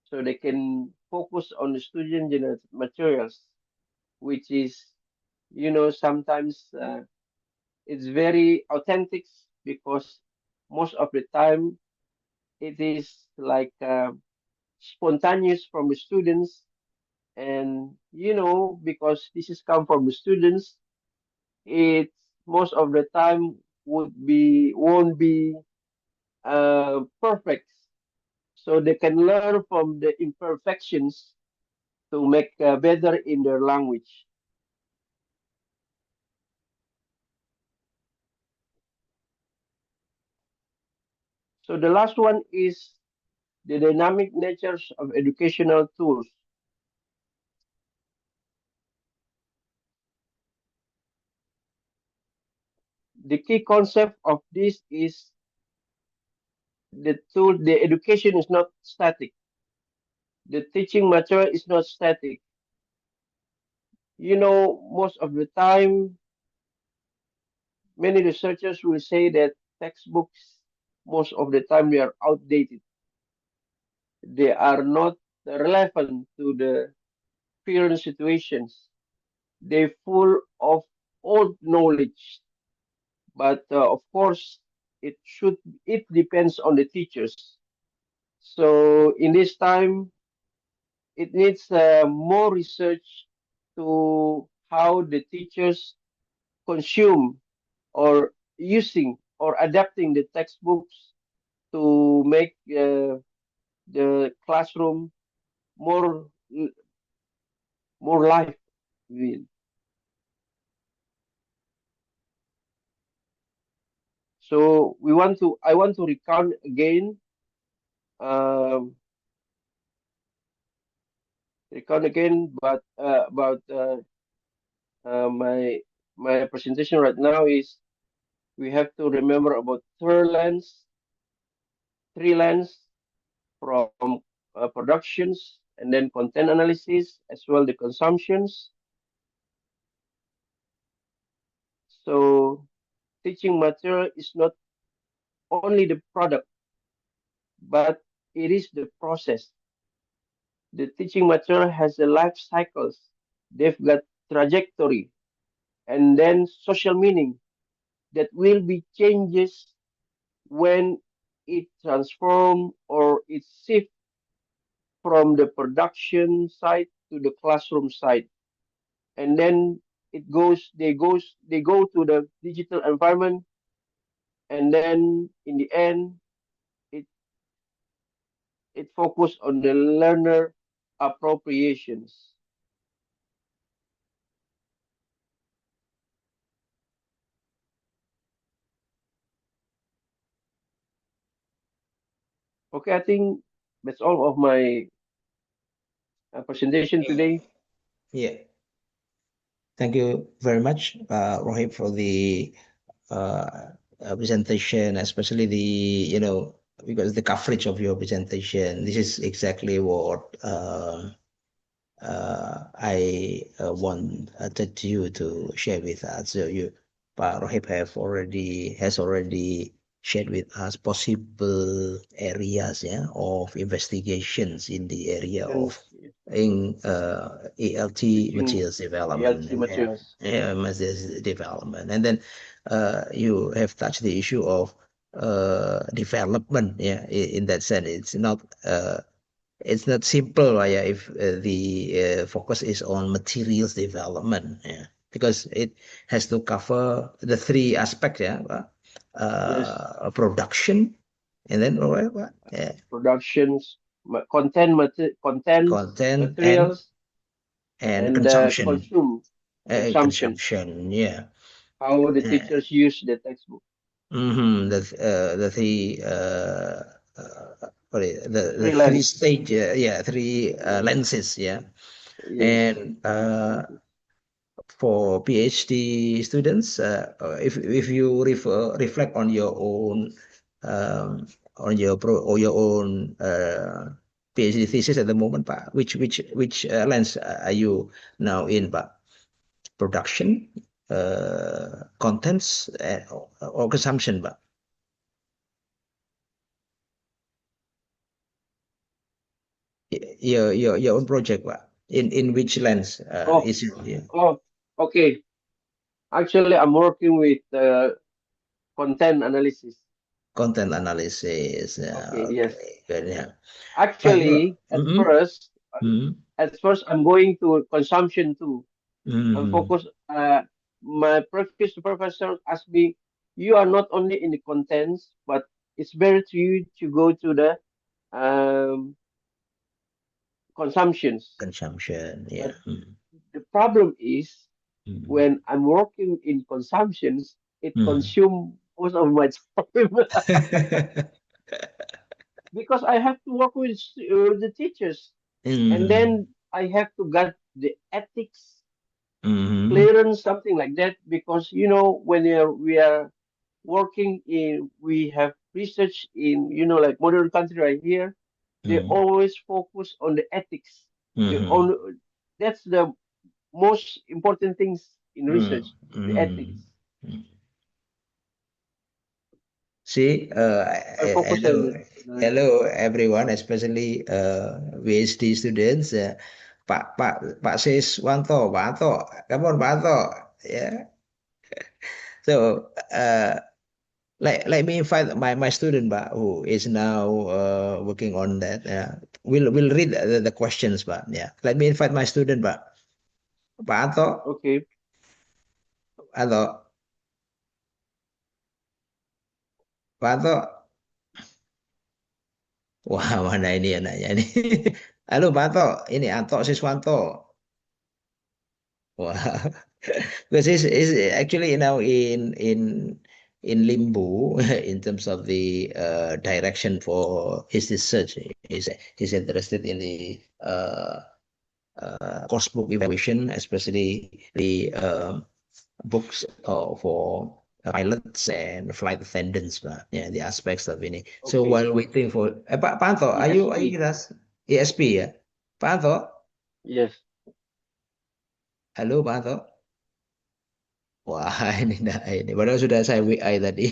so they can focus on the student generated materials, which is, sometimes it's very authentic because most of the time it is like spontaneous from the students. And because this is come from the students, it most of the time won't be perfect, so they can learn from the imperfections to make better in their language. So the last one is the dynamic natures of educational tools. The key concept of this is the education is not static. The teaching material is not static. Most of the time, many researchers will say that textbooks, most of the time, they are outdated. They are not relevant to the current situations. They're full of old knowledge, but of course, it depends on the teachers. So in this time, it needs more research to how the teachers consume or using or adapting the textbooks to make the classroom more more life. So I want to recount again, um, but about my presentation right now is we have to remember about three lens from productions and then content analysis as well the consumptions. So teaching material is not only the product, but it is the process. The teaching material has a life cycles. They've got trajectory and then social meaning that will be changes when it transform or it shift from the production side to the classroom side. And then they go to the digital environment, and then in the end it it focus on the learner appropriations. Okay, I think that's all of my presentation today. Yeah. Thank you very much, Rohib, for the presentation, especially because the coverage of your presentation. This is exactly what I wanted you to share with us. So Pak Rohib has already shared with us possible areas, yeah, of investigations in the area of in ELT Teaching materials development, ELT materials. materials development, and then you have touched the issue of development. Yeah, in that sense, it's not simple, yeah, if the focus is on materials development, yeah, because it has to cover the three aspects, yeah, Yes, production, and then what, yeah, productions, content, content materials, and and consumption, consumptions. consumption, yeah. How the Uh, teachers use the textbook. the three the three Freelance. stage, yeah, three Yes, lenses, yeah, yes, and for PhD students, if you reflect on your your own PhD thesis at the moment, Pak, which lens are you now in, Pak? Production, contents, or consumption, Pak? Your own project, Pak. In which lens Oh, is it? Yeah. oh, okay. Actually, I'm working with content analysis. Content analysis. Okay, yes. Okay, good. Yeah. But Actually, at first, I'm going to consumption too. I'm mhm. focused. My previous supervisor asked me, "You are not only in the contents, but it's better to you to go to the um, consumptions." Consumption. Yeah. But the problem is Mhm. when I'm working in consumptions, it Mhm. consumes most of my time. because I have to work with the teachers, and Mm, then I have to get the ethics mm, clearance, something like that, because when we are working in, we have research in, like modern country right here, they mm, always focus on the ethics. They mm, on That's the most important things in mm, research, the ethics. mm. See, I focus hello, on it. hello everyone, especially PhD students. Pak Siswanto, Pak Anto, come on, Pak Anto. Yeah. So, let me invite my student, Pak, who is now working on that. We'll read the questions, Pak. Yeah. Let me invite my student, Pak. Pak Anto, Okay. Anto, Pak Anto. Wah, mana ini anaknya ini? Halo, Pak Anto. Ini Anto Siswanto. Wah. Because he's actually now in limbo in terms of the direction for his research. He's interested in the course book evaluation, especially the books for pilots and flight attendants, but yeah, the aspects of ini. So Okay. while waiting for Pak Panto, are you ESP. with us? ESP ya, Pak Anto. Yes. Halo Pak Anto. Wah, ini enggak ini. Padahal sudah saya WI tadi.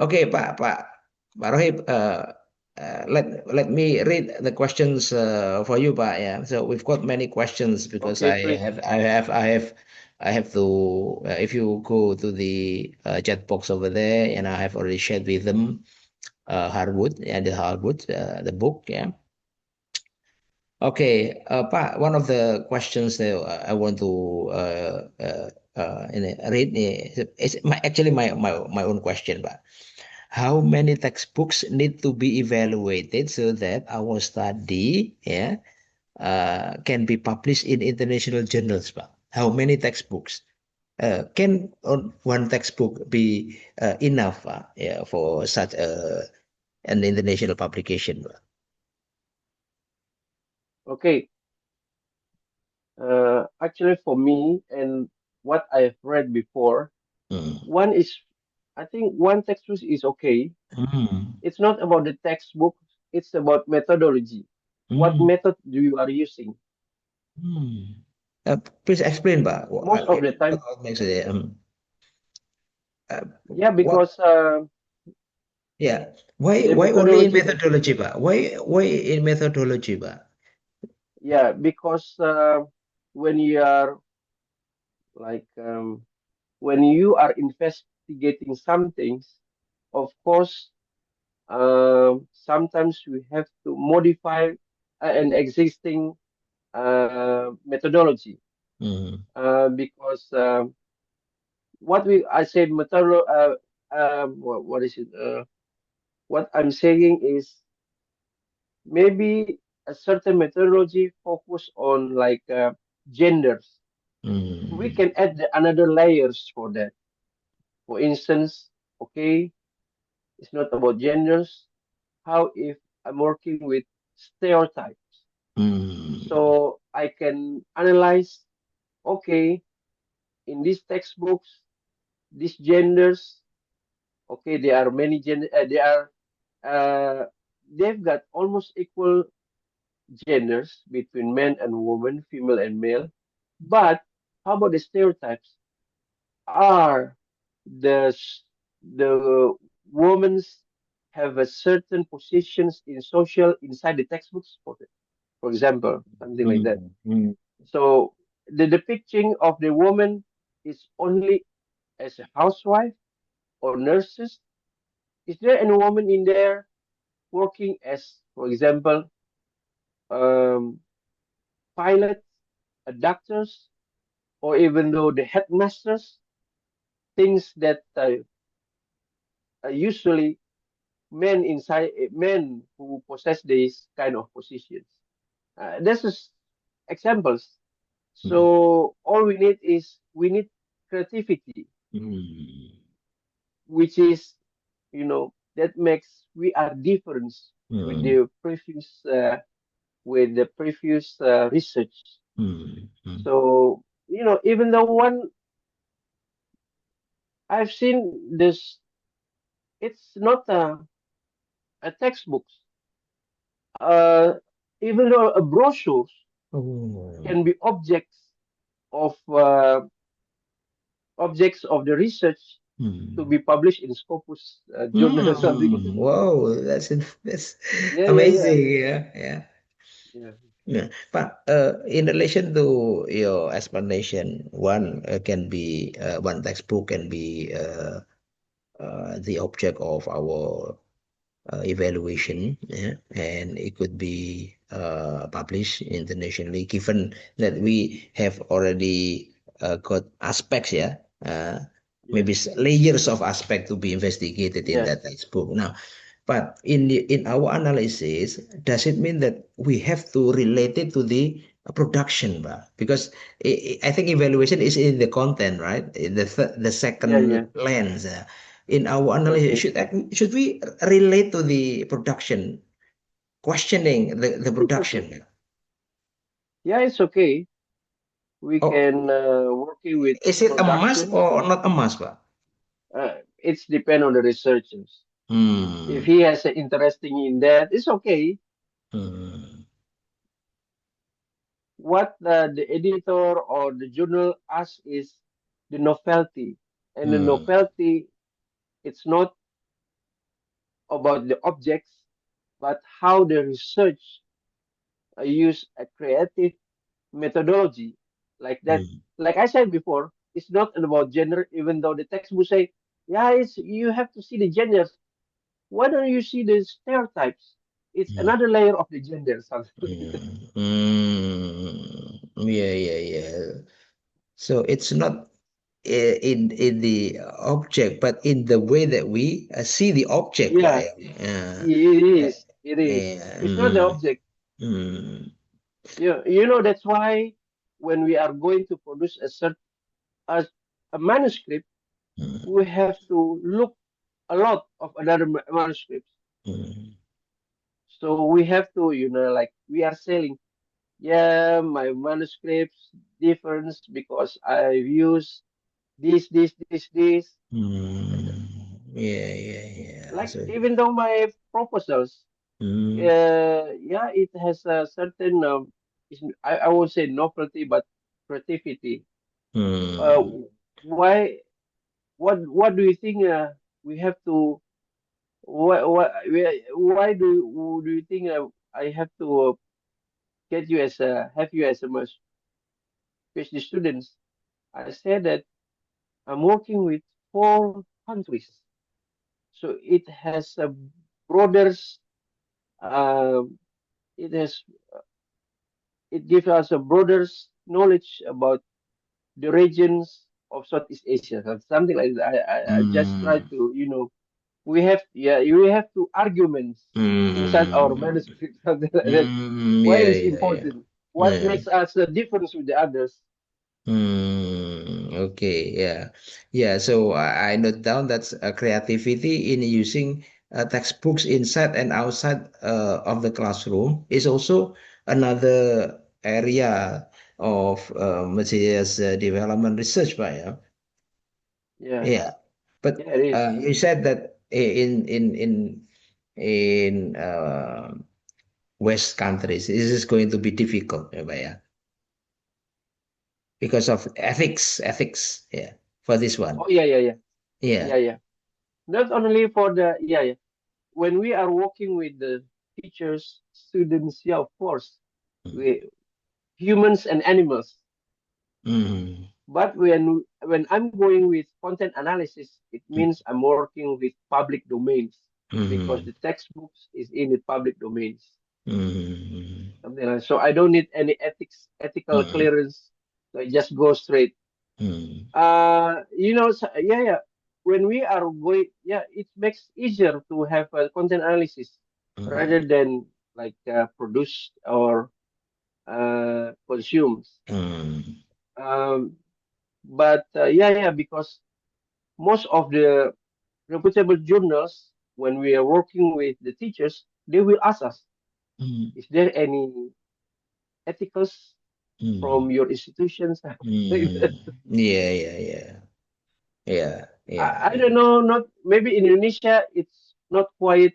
Oke, Pak Rohib, let me read the questions for you, Pak. Yeah, so we've got many questions because Okay, please. I have to. If you go to the chat box over there, and I have already shared with them Harwood, the book. Yeah. Okay, Pak, one of the questions that I want to read is actually my own question, Pak. How many textbooks need to be evaluated so that our study, yeah, can be published in international journals, Pak? How many textbooks? Can one textbook be enough, yeah, for such an international publication, Pak? Okay. Actually, for me and what I've read before, Mm. one is, I think one textbook is okay. Mm. It's not about the textbook, it's about methodology. What Mm. method do you are using? Hmm. Please explain, Pak. Most of the time, What makes it? Uh, yeah, what? because Yeah. the Why only in methodology, methodology, Pak? Why in methodology, Pak? yeah, because when you are like when you are investigating some things, of course, sometimes we have to modify an existing methodology Hmm. because what we I said what is it? What I'm saying is maybe a certain methodology focus on like genders. We Hmm. can add another layers for that. For instance, okay, it's not about genders. How if I'm working with stereotypes? Hmm. So I can analyze, okay, in these textbooks, these genders, okay, there are many gender, uh, they've got almost equal genders between men and women, female and male. But how about the stereotypes? Are the women's have a certain positions in social inside the textbooks for example, something like that. Hmm. So the depicting of the woman is only as a housewife or nurses. Is there any woman in there working as, for example, um, pilots, doctors, or even though the headmasters? Things that usually men who possess these kind of positions. This is examples. Hmm. So all we need is we need creativity, Hmm. which is, you know. that makes we are different with mm, the previous research. mm, mm. So even though I've seen this, it's not a textbook. Uh, Even though a brochure Oh. can be of objects of the research to Hmm. be published in Scopus journal or something. Wow, that's Yeah, yeah, yeah, amazing. Yeah, yeah. yeah. Yeah. But in relation to your explanation, one textbook can be the object of our evaluation, yeah, and it could be published internationally, given that we have already got aspects, yeah, maybe Yes, layers of aspect to be investigated in yes, that textbook. Now, but in our analysis, does it mean that we have to relate it to the production, bah? Because I think evaluation is in the content, right? In the yeah, second yeah. lens. In our analysis, Okay. should we relate to the production, questioning the It's okay. production? Yeah, it's okay. We Or can working with is it a must production. or not a must, bah? It's depend on the researchers. If Hmm. he has an interesting in that, it's okay. Hmm. What the editor or the journal asks is the novelty, and the Hmm. novelty, it's not about the objects, but how the research use a creative methodology like that. Hmm. Like I said before, it's not about gender, even though the textbook say, yeah, it's you have to see the genders. Why don't you see the stereotypes? It's Hmm. another layer of the gender, something like that. Hmm. Yeah, yeah, yeah. So it's not in the object, but in the way that we see the object, Yeah, right? it Uh, is. It is. yeah. It's not the object. Mm, That's why when we are going to produce a, a manuscript, mm, we have to look a lot of other manuscripts. mm, So we have to, like we are selling. Yeah, my manuscripts difference because I've used this, like that. yeah, yeah, yeah. Like So, even though my proposals, mm, yeah, it has a certain, I won't say novelty, but creativity. Uh, mm, why? What do you think? We have to. Why do you think I have to get you as a have you as a PhD students? I said that I'm working with 4 countries, so it has a broader. Um, it has it gives us a broader knowledge about the regions of Southeast Asia, something like that. I just try mm, to, we have to arguments inside our mm, manuscript, something like that. Why yeah, is yeah, yeah. important? What Yeah. makes us a difference with the others? Okay, yeah. Yeah, so I note down that's creativity in using textbooks inside and outside of the classroom is also another area of materials development research, Pak, yeah. Yeah, Yeah. But yeah, it is. you said that in West countries, this is going to be difficult, ya, Pak, yeah, because of ethics, yeah, for this one. Oh, yeah, yeah, yeah, Yeah. yeah, yeah. Not only for the, yeah, yeah. When we are working with the teachers, students, yeah, of course, Mm, we humans and animals. mm, But when I'm going with content analysis, it means I'm working with public domains because mm, the textbooks is in the public domains. mm, Something like so I don't need any ethical mm, clearance. So I just go straight. mm, Yeah, yeah. When we are going, yeah, it makes easier to have a content analysis rather mm, than like produce or consumed. mm, Um, but yeah, yeah, because most of the reputable journals when we are working with the teachers, they will ask us, Mm, is there any ethicals mm, from your institutions? Like that. mm. Yeah, yeah, yeah, yeah, yeah, I don't know, not maybe in Indonesia it's not quite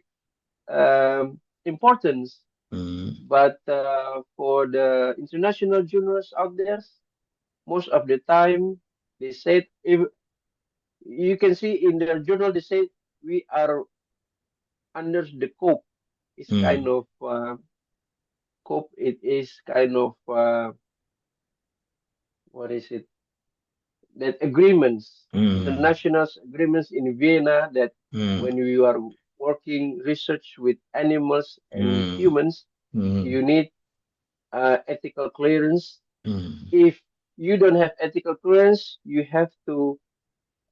important, mm, but for the international journals out there, most of the time they said if you can see in their journal they say we are under the COPE. It's kind mm, of COPE. It is kind of what is it? That agreements, mm, international agreements in Vienna that mm, when you are working research with animals and mm, humans, mm, you need ethical clearance. mm. If you don't have ethical clearance, you have to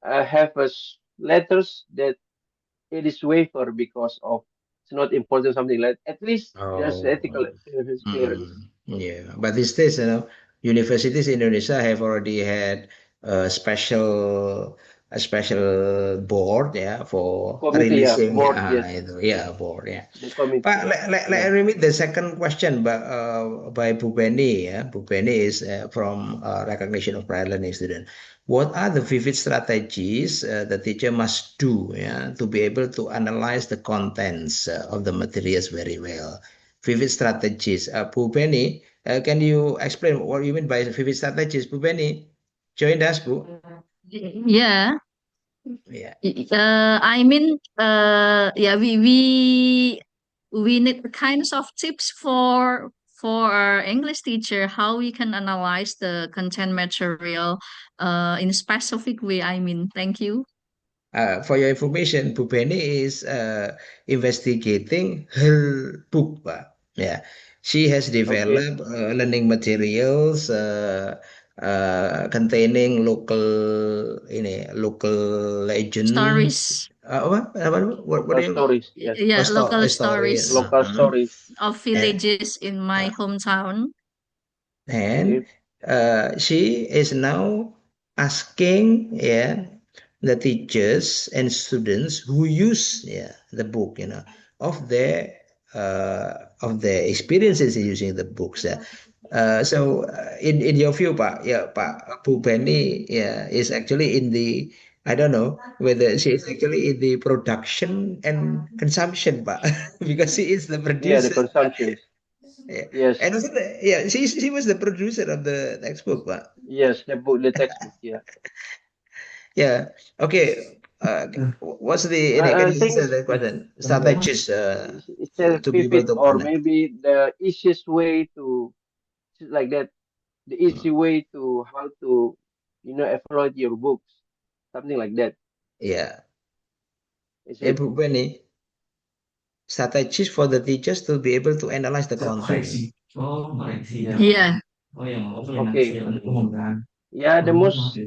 have letters that it is waiver because of it's not important something like at least there's ethical Oh, clearance. yeah. But these days, universities in Indonesia have already had a special board, yeah, for Committee, yeah, releasing, board, yes, yeah, board, yeah. the committee, But yeah, let yeah. me read the second question by Bu Penny. Yeah? Bu Penny is from recognition of prior learning student. What are the vivid strategies the teacher must do, yeah, to be able to analyze the contents of the materials very well? Vivid strategies. Bu Penny, can you explain what you mean by vivid strategies? Bu Penny, join us, Bu. Yeah. Yeah. I mean, yeah, we need kinds of tips for our English teacher how we can analyze the content material in a specific way. I mean, thank you. For your information, Bu Penny is investigating her book, Pak. Yeah, she has Okay, developed learning materials containing local legends. Stories, What local do you stories, yes, oh, yeah, local a story? stories local stories, of Yeah. villages in my hometown. And okay, she is now asking, yeah, the teachers and students who use, yeah, the book, of their experiences in using the books. Yeah. In your view, Pak, yeah, Pak Bu Penny, yeah, is actually in the, I don't know whether she is actually in the production and consumption, Pak, because she is the yeah, the producer. consumptions, Yeah. yes, And also, yeah, she was the producer of the textbook, but yes, the book, the textbook, yeah. yeah. Okay. What's the, can I you think answer that question? Strategies it's a to be able vivid to or connect. maybe the easiest way to like that, the easy Mm. way to how to evaluate your books, something like that. Yeah. Is Yeah, it? Bu Penny, strategies for the teachers to be able to analyze the content. Yeah. Yeah. Okay. Yeah, the most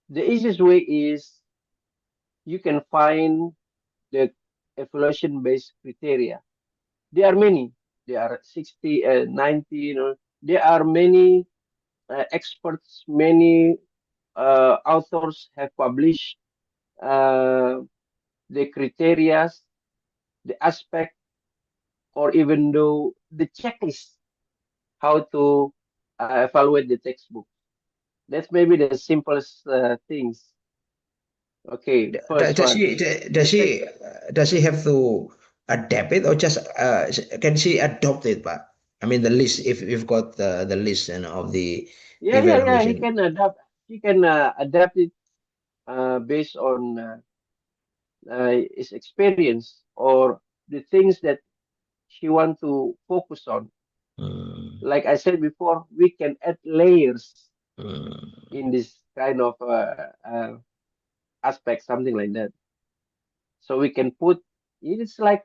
the easiest way is you can find the evaluation based criteria. There are many. There are 60, 90, there are many experts, many authors have published uh, the criteria, the aspect, or even though the checklist how to evaluate the textbook. That's maybe the simplest things. Okay, first Does one. she The sec. does she have to adapt it, or just can she adopt it, Pak? I mean, the list, if you've got the list of the Yeah, yeah, yeah. He evaluation. can adapt. He can adapt it based on his experience or the things that he want to focus on. Mm, Like I said before, we can add layers mm. in this kind of aspect, something like that. So we can put. It's like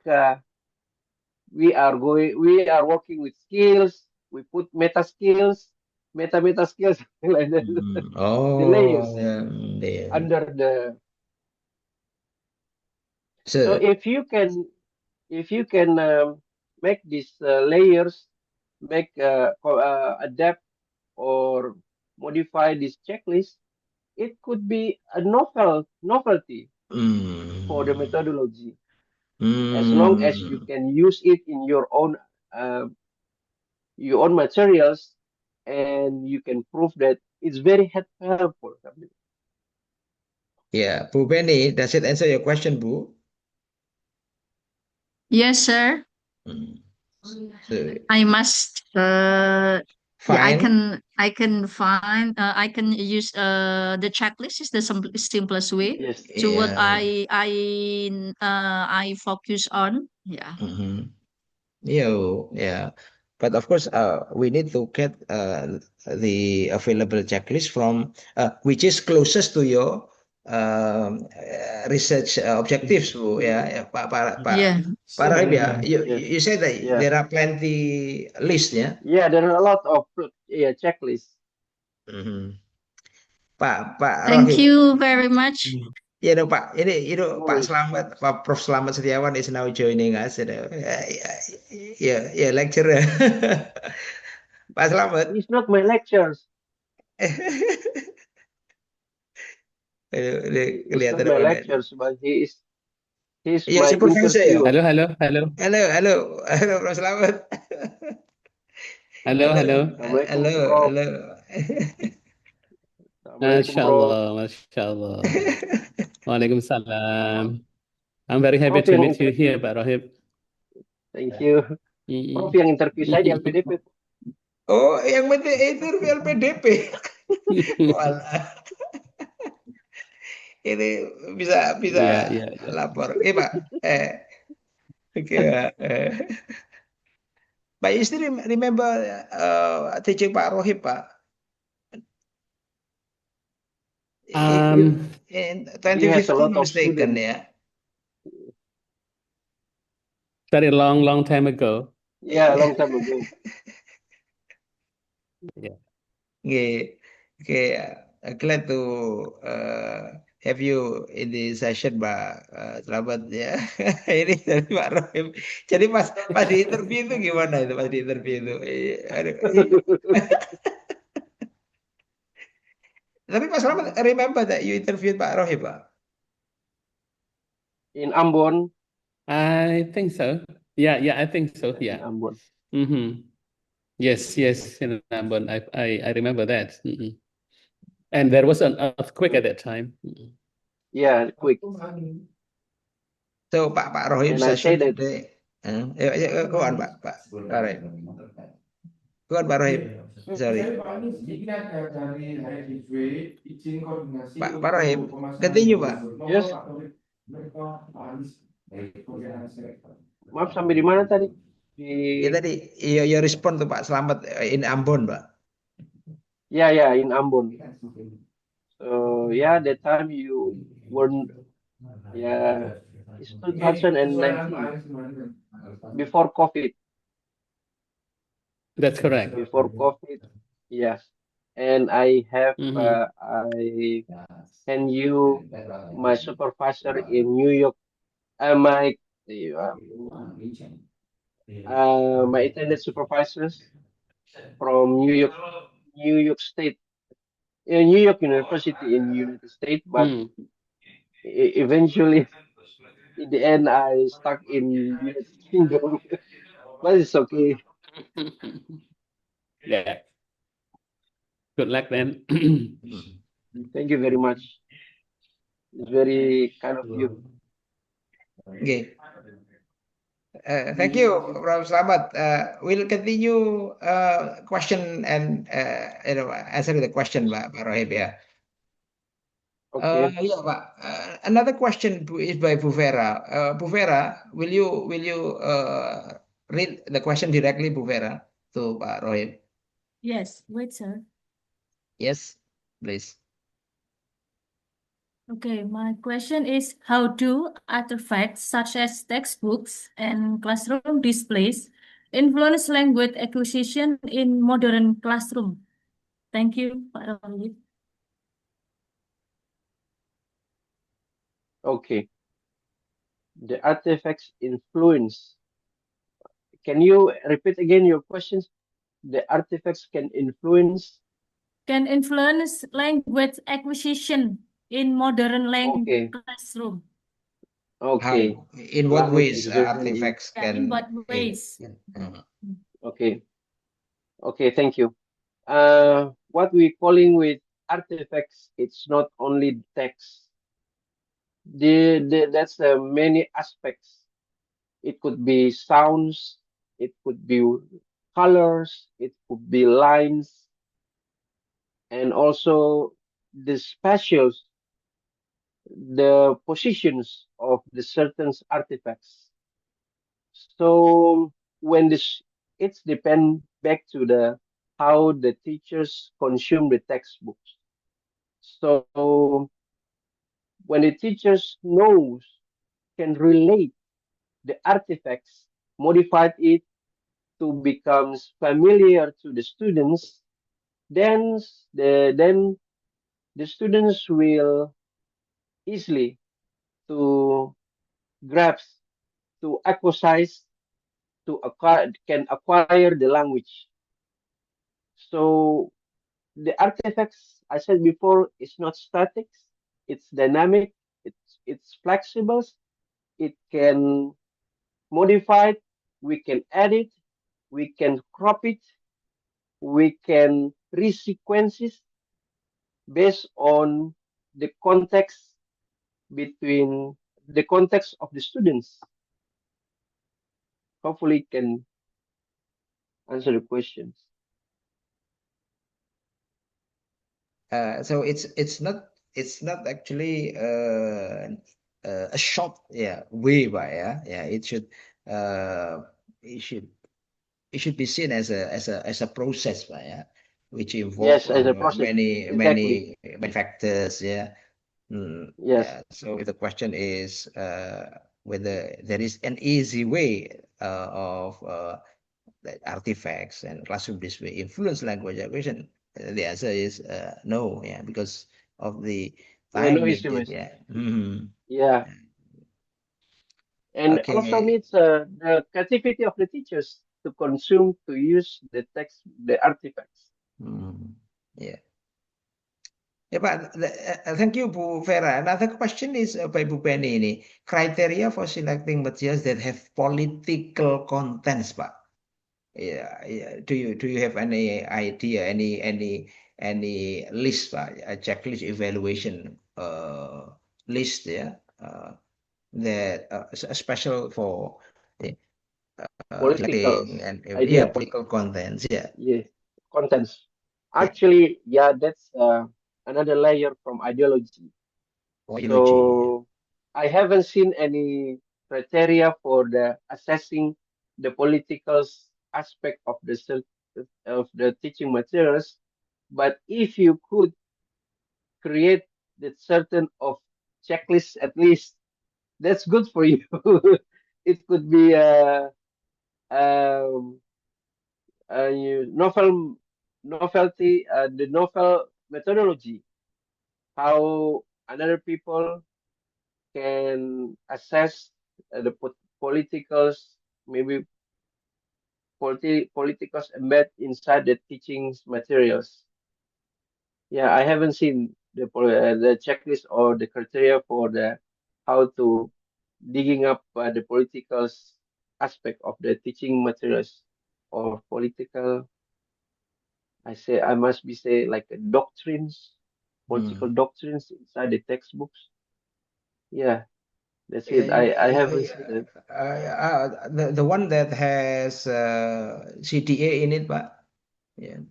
we are working with skills. We put meta skills, meta skills, something like that. The Oh, layers yeah, yeah. under the. So So, if you can make these layers, make adapt or modify this checklist, it could be a novelty. for the Mm. methodology. As long as you can use it in your own materials, and you can prove that it's very helpful. Yeah, Bu Penny, does it answer your question, Bu? Yes, sir. Mm. So I must yeah, fine. I can find I can use the checklist is the simplest way Yes. to what Yeah. I focus on. Yeah. Mm-hmm. Yeah. But of course, we need to get the available checklist from which is closest to your research objectives, Bu. Ya, Yeah. Pak Rohib, ya. Yes. You said that Yeah. there are plenty list, ya. Yeah, there are a lot of checklists. Mhm. Pak Thank Rohib. you very much. Ya dong Pak, ini No Pak worries. Slamet, Pak Prof Slamet Setiawan is now joining us. Ya, lecturer. Pak Slamet. It's not my lectures. Ini It's not kelihatan my mana. lectures, but he's Iya, my supervisor ya. interviewer. Halo, Prof Slamet. Halo, Halo, halo. Assalamualaikum, halo, Prof. halo. Assalamualaikum, Masya Prof. Allah, Masya Allah. Waalaikumsalam. I'm very happy Prof to yang meet you here, Pak Rohib. thank you. Prof yang interview saya di LPDP. Oh, yang itu LPDP. Walah, ini bisa Iya, iya, iya. lapor. Pak. Oke, Pak, you still remember teaching Pak Rohib, Pak? Um, In He has a 2015 lot of mistaken, students. ya. very long time ago. Yeah, a long time ago. Yeah. Okay, glad to have you in the session, Pak Selamat ya. Ini dari Pak Rohim. Jadi pas di interview itu gimana itu pas di interview itu? Aduh, Tapi Pak Selamat remember that you interviewed Pak Rohim, Pak? In Ambon. I think so. Yeah, I think so. In Yeah. Ambon. Yes, in Ambon. I remember that. And there was an earthquake at that time. Yeah, quick. So Pak Rohim And I say session that today. Go on, Pak Rohim. Go on, Pak Rohim. Sorry. Pak Rohim, continue, Pak. yes. Maaf, sampai di mana tadi? Ya tadi, your respond to Pak Selamat in Ambon, Pak. Yeah, in Ambon. So yeah, that time you weren't. Yeah, it's 2019 before COVID. That's correct. Before COVID, yes. And I send you my supervisor in New York. My attendant supervisors from New York State, New York University in United States, but eventually, in the end, I stuck in United Kingdom. But it's okay. Yeah. Good luck then. Thank you very much. It's very kind of you. Okay. Thank you, Prof. Slamet. We'll continue question and answer the question, Pak Rohib, ya. Okay. Yeah, Pak. Another question is by Bu Vera. Bu Vera, will you read the question directly, Bu Vera, to Pak Rohib? Yes, wait, sir. Yes, please. Okay, my question is, how do artifacts such as textbooks and classroom displays influence language acquisition in modern classroom? Thank you, Pak Rohib. Okay. The artifacts influence. Can you repeat again your questions? The artifacts can influence Can influence language acquisition in modern Okay. classroom. Okay. How, in what Language ways inversion in. artifacts Yeah, in can, what ways? uh, Okay. Okay. Thank you. What we calling with artifacts, it's not only text. That's many aspects. It could be sounds, it could be colors, it could be lines, and also the spatials, the positions of the certain artifacts. So when this, it's depend back to the how the teachers consume the textbooks. So when the teachers knows, can relate the artifacts, modified it to becomes familiar to the students, then the students will easily to grasp, to exercise, to acquire, can acquire the language. So the artifacts I said before is not static, it's dynamic, it's flexible, it can modify it, we can edit, we can crop it, we can resequence it based on the context between the context of the students. Hopefully can answer the questions. so it's not actually a short way by uh, it should it should be seen as a process by which involve Yes, as a process. Exactly. many factors Yes. so if the question is whether there is an easy way of that artifacts and classroom display influence language acquisition, the answer is no, because of the Yeah, time no issue needed. with. Mhm. Yeah. And also Okay. needs the creativity of the teachers to consume, to use the text, the artifacts. Mhm. Yeah. Yeah, but thank you, Bu Vera. Another question is by Bu Penny ini. Criteria for selecting materials that have political contents, Pak. Yeah. Do you have any idea, any list, Pak? A checklist evaluation list, that special for Political selecting and idea. political contents, Yeah. Contents. yeah. Actually, yeah, that's another layer from ideology. Ideology. So I haven't seen any criteria for the assessing the political aspect of of the teaching materials. But if you could create the certain of checklist at least, that's good for you. It could be um, novelty, the novel methodology, how another people can assess the politicals, maybe politicals embed inside the teaching materials. Yeah, I haven't seen the checklist or the criteria for the how to digging up the political aspect of the teaching materials or political. I must be say like doctrines, political Hmm. doctrines inside the textbooks. Yeah, that's Yeah, it. I haven't seen it. the one that has CTA in it, but yeah,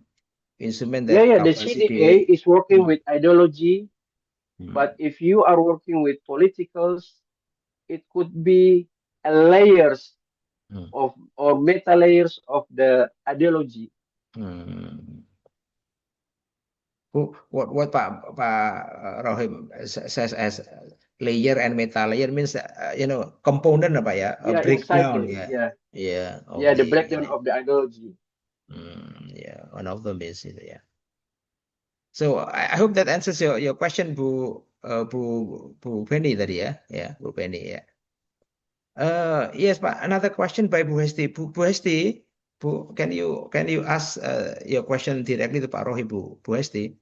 instrument Yeah, that yeah. The covers CDA CTA. is working Hmm. with ideology, but Hmm. if you are working with politicals, it could be a layers Hmm. of or meta layers of the ideology. Hmm. What Pak Rohim says as layer and meta layer means component apa ya, a Yeah, inside breakdown the of yeah the the breakdown of the ideology. one of them is itu ya. So I hope that answers your question, Bu Penny tadi Bu Penny ya. Yes, Pak. Another question by Bu Hesti. Bu Hesti, can you ask your question directly to Pak Rohib, Bu Hesti?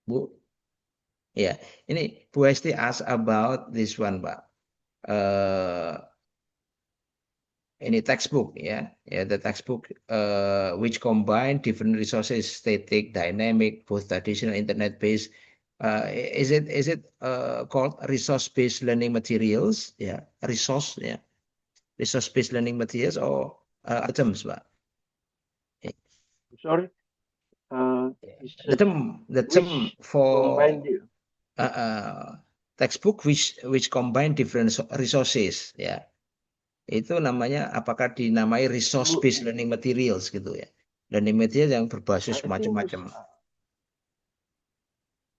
Bu. Ya, ini Bu Hesti ask about this one, Pak. Ini textbook, ya, the textbook which combine different resources, static, dynamic, both traditional, internet-based. Is it called resource-based learning materials? Ya, resource-based learning materials or items, Pak? Sorry, The term which for combined the textbook which combine different resources, ya. Itu namanya apakah dinamai resource based learning materials gitu ya. Learning material yang berbasis macam-macam.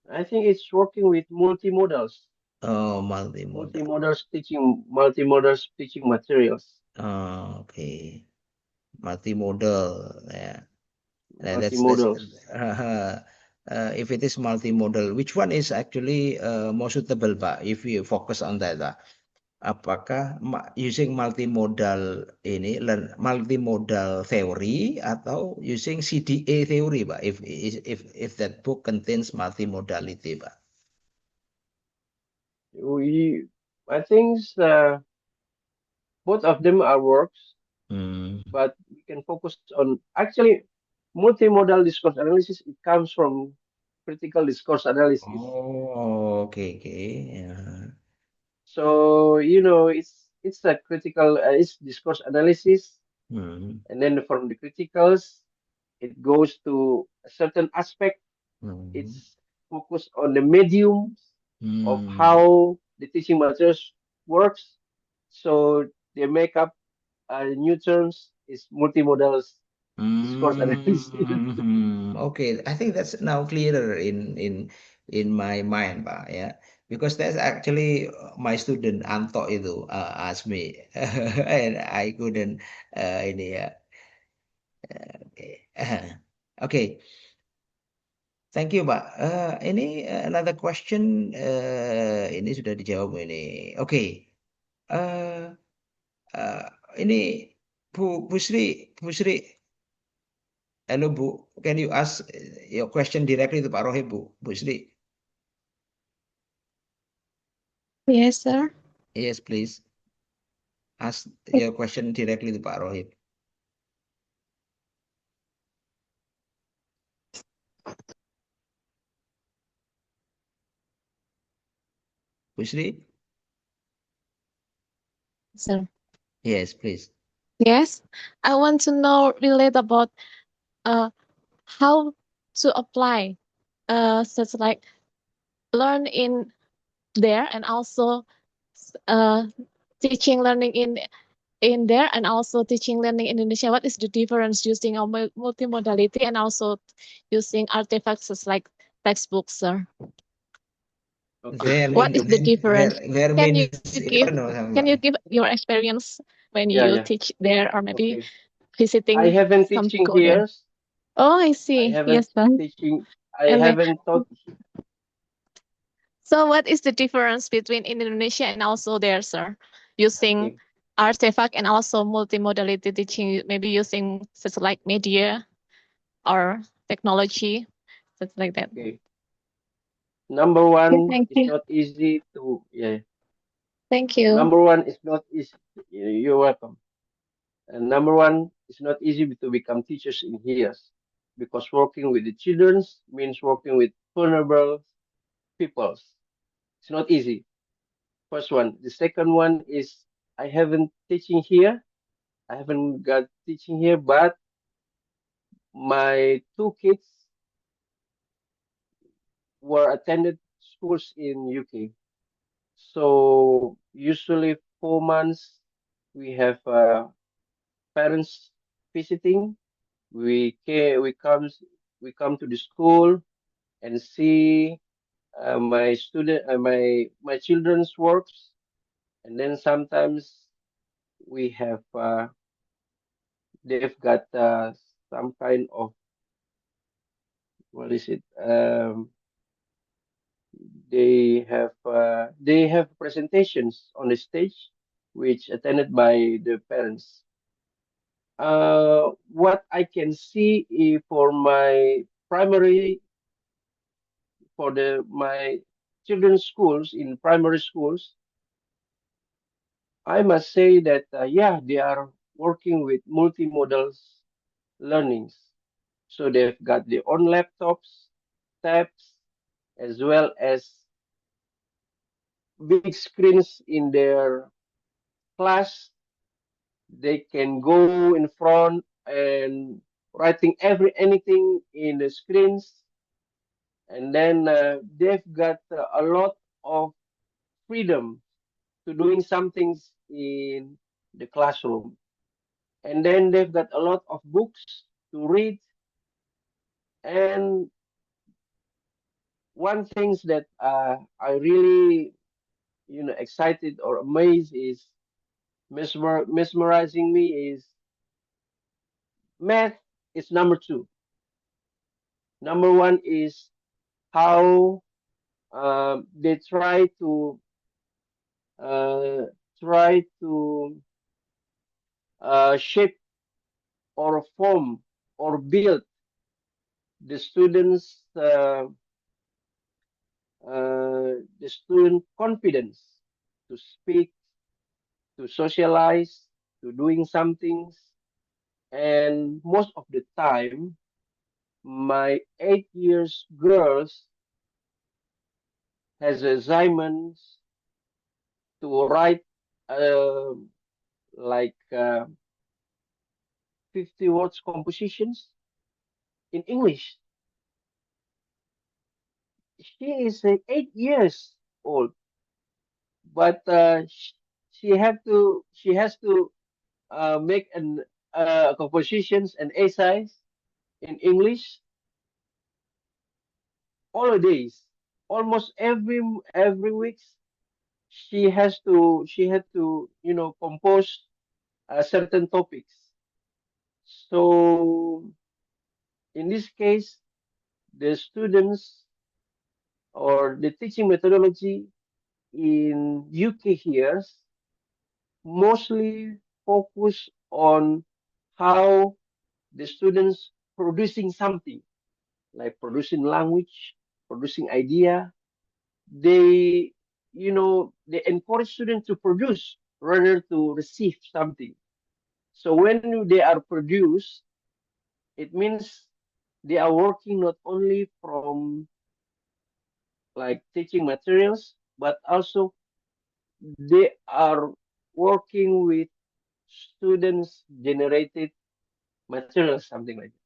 I think it's working with multimodals. Oh, multimodal. Multimodal teaching materials. Oh, okay. Multimodal, ya. Nah, that's Multimodals. if it is multimodal, which one is actually more suitable, Pak? If you focus on that, Pak? Apakah using multimodal ini multimodal theory atau using CDA theory, Pak? If that book contains multimodality, Pak. I think both of them are works, but we can focus on actually multimodal discourse analysis. It comes from critical discourse analysis. Oh, okay. Yeah. So it's a critical it's discourse analysis, and then from the criticals it goes to a certain aspect. It's focused on the mediums of how the teaching materials works. So they make up new terms is multimodal discourse analysis. Okay, I think that's now clearer in my mind, Pak. Yeah, because that's actually my student Anto itu asked me, and I couldn't ini ya. Okay, okay. Thank you, Pak. Ini another question. Ini sudah dijawab ini. Oke. Ini Bu Sri. Halo Bu, can you ask your question directly to Pak Rohib, Bu Sri? Yes, sir. Yes, please. Ask your question directly to Pak Rohib. Bu Sri? Sir. Yes, please. Yes, I want to know relate about how to apply such like learn in there and also uh, teaching learning in there and also teaching learning in Indonesia. What is the difference using a multimodality and also using artifacts as like textbooks, sir? Okay. What is the difference? There Can you means give your experience when you teach there or maybe Okay. visiting I haven't some teaching school there? here. Oh, I see. Yes, sir. I haven't taught. So what is the difference between in Indonesia and also there, sir? Using artifact and also multimodality teaching, maybe using such like media or technology, such like that. Okay. Number one, Thank it's you. not easy to Thank you. Number one, it's not easy. You're welcome. And number one, it's not easy to become teachers in here because working with the children means working with vulnerable peoples. It's not easy. First one. The second one is I haven't teaching here. I haven't got teaching here, but my two kids were attended schools in UK. So usually 4 months we have parents visiting. We come to the school and see my children's works, and then sometimes we have they've got some kind of what is it they have presentations on the stage which attended by the parents. What I can see for for my children's schools in primary schools, I must say that yeah, they are working with multimodal learnings. So they've got their own laptops, tabs, as well as big screens in their class. They can go in front and writing anything in the screens, and then they've got a lot of freedom to doing some things in the classroom. And then they've got a lot of books to read. And one things that I really, excited or amazed is mesmerizing me is math is number two. Number one is how they uh, try to shape or form or build the students the student confidence to speak, to socialize, to doing some things. And most of the time, my 8 years girls has assignments to write uh, like 50 words compositions in English. She is 8 years old, but she has to make an compositions and essays in English all the days, almost every week. She had to compose certain topics. So in this case, the students or the teaching methodology in UK here mostly focus on how the students producing something like producing language, producing idea. They, they encourage students to produce rather to receive something. So when they are produced, it means they are working not only from like teaching materials, but also they are working with students generated materials, something like that.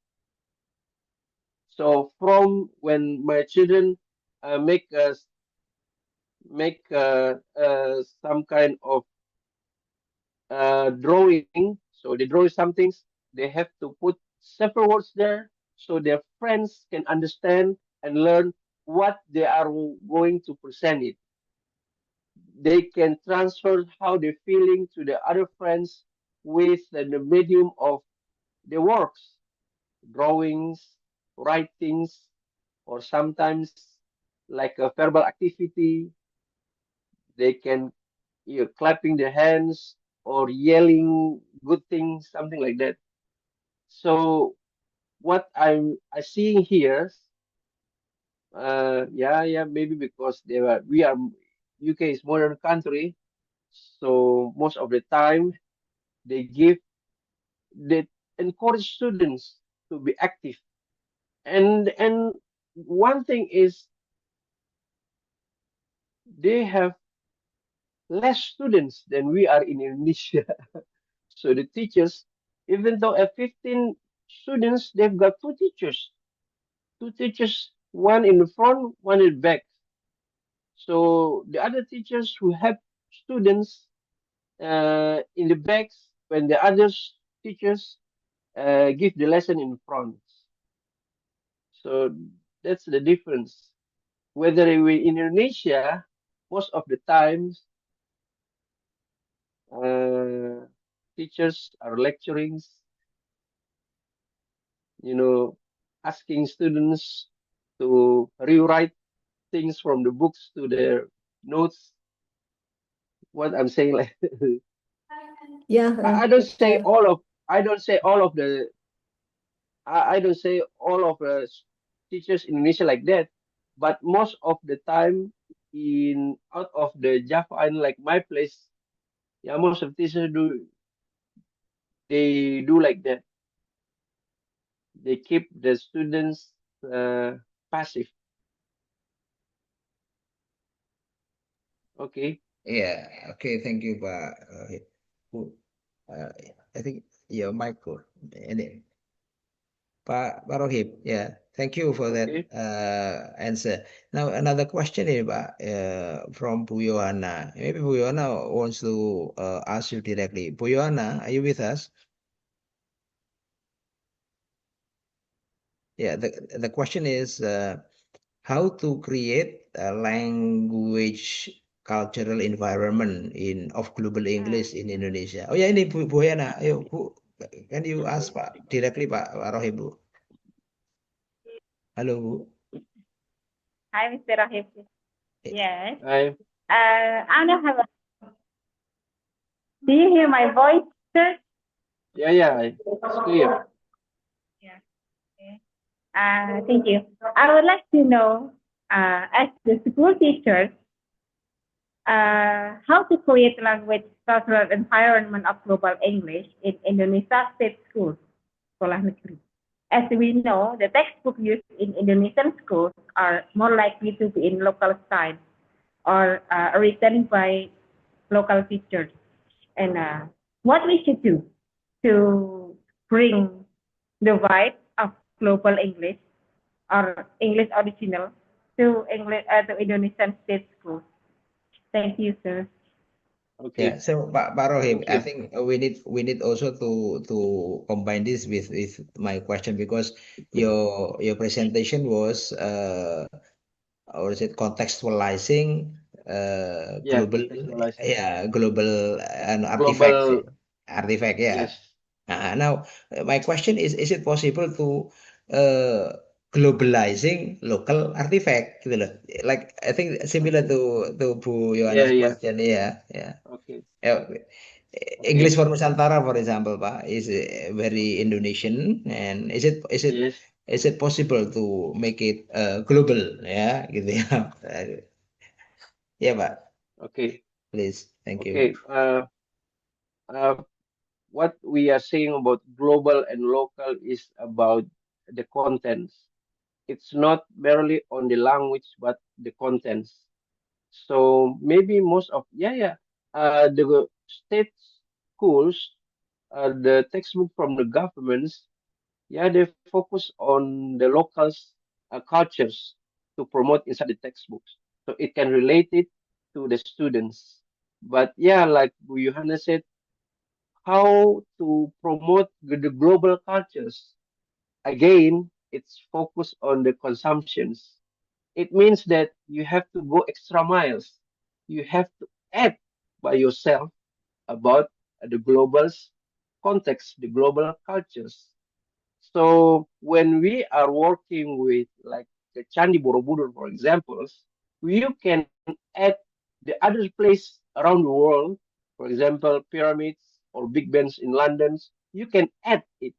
So from when my children make some kind of drawing, so they draw some things, they have to put several words there so their friends can understand and learn what they are going to present it. They can transfer how they're feeling to the other friends with the medium of the works, drawings, writings, or sometimes like a verbal activity. They can clapping their hands or yelling good things, something like that. So what I seeing here, maybe because we are UK is modern country, so most of the time they encourage students to be active. And one thing is they have less students than we are in Indonesia. So the teachers, even though at 15 students, they've got two teachers. Two teachers, one in the front, one in the back. So the other teachers who have students in the backs when the other teachers give the lesson in front. So that's the difference. Whether we in Indonesia, most of the times uh, teachers are lecturing, asking students to rewrite things from the books to their notes. What I'm saying, like, Yeah, I don't say all of, I don't say all of the, I don't say all of the teachers in Indonesia like that. But most of the time, in out of the Java Island, like my place, yeah, most of teachers do like that. They keep the students passive. Okay. Yeah. Okay. Thank you, Pak Rohib. Uh, I think your mic. Any Pak Rohib, yeah, thank you for that Okay. answer. Now another question here, Pak, from Bu Yohana. Maybe Bu Yohana wants to ask you directly. Bu Yohana, are you with us? Yeah, the question is how to create a language cultural environment of global English in Indonesia. Oh ya, ini Bu Yohana. Ayo Bu, can you ask Pak directly Pak Rohib, Bu? Halo Bu. Hi, Mr. Rohib. Yes. I I don't have a... Do you hear my voice, sir? yeah, it's clear. Yeah. Okay. Thank you. I would like to know, as the school teacher, how to create language cultural environment of global English in Indonesia state schools, sekolah negeri. As we know, the textbook used in Indonesian schools are more likely to be in local style or written by local teachers. And what we should do to bring the vibe of global English or English original to to Indonesian state schools. Thank you, sir. Yeah, Okay. so Pak Rohib, Thank I you. think we need also to combine this with my question because your presentation was or is it contextualizing Yeah, global, contextualizing. yeah, global and Global. artifact, yeah. Yes. Now my question is it possible to uh, globalizing local artifact gitu loh, like I think similar Okay. to Bu Yeah, Yohana's yeah. question, yeah, yeah. Okay. Yeah, English Okay. for Nusantara, for example, Pak, is very Indonesian, and Yes. is it possible to make it global, ya, gitu ya, ya Pak, Okay. please, thank you. Okay. Uh, what we are saying about global and local is about the contents. It's not merely on the language, but the contents. So maybe most of the state schools, the textbook from the governments, yeah, they focus on the locals' cultures to promote inside the textbooks, so it can relate it to the students. But yeah, like Bu Johanna said, how to promote the global cultures. Again, it's focused on the consumptions. It means that you have to go extra miles. You have to add by yourself about the global context, the global cultures. So when we are working with like the Candi Borobudur, for examples, you can add the other place around the world, for example, pyramids or big bens in London. You can add it.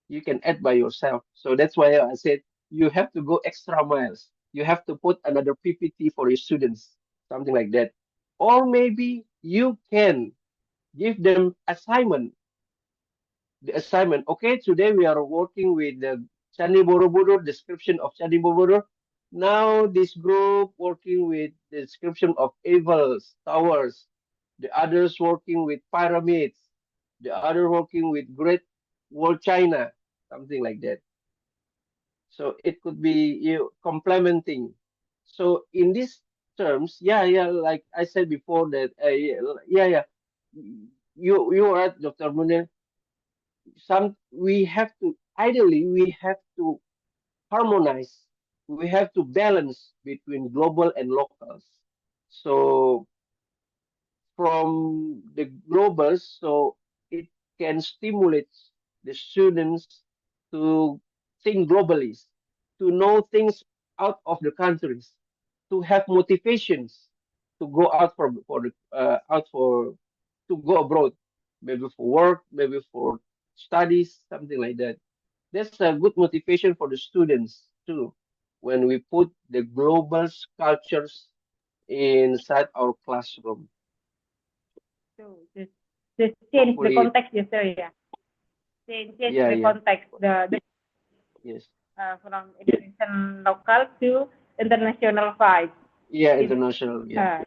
You can add by yourself. So that's why I said you have to go extra miles. You have to put another PPT for your students, something like that. Or maybe you can give them assignment, the assignment. Okay, today we are working with the Candi Borobudur, description of Candi Borobudur. Now this group working with the description of Evels, towers, the others working with pyramids, the other working with Great Wall China, something like that. So it could be you complementing. So in these terms, yeah, like I said before that, yeah. You are right, Dr. Munir. We have to ideally we have to harmonize, we have to balance between global and locals. So from the globals, so it can stimulate the students to think globally, to know things out of the countries, to have motivations to go out for the out for to go abroad, maybe for work, maybe for studies, something like that. That's a good motivation for the students too. when we put the global cultures inside our classroom. So just change the Hopefully, context, yes, sir. Yeah. Change yeah, the yeah, context. The yes, from Indonesian local to international vibe. yeah, It, international, yeah.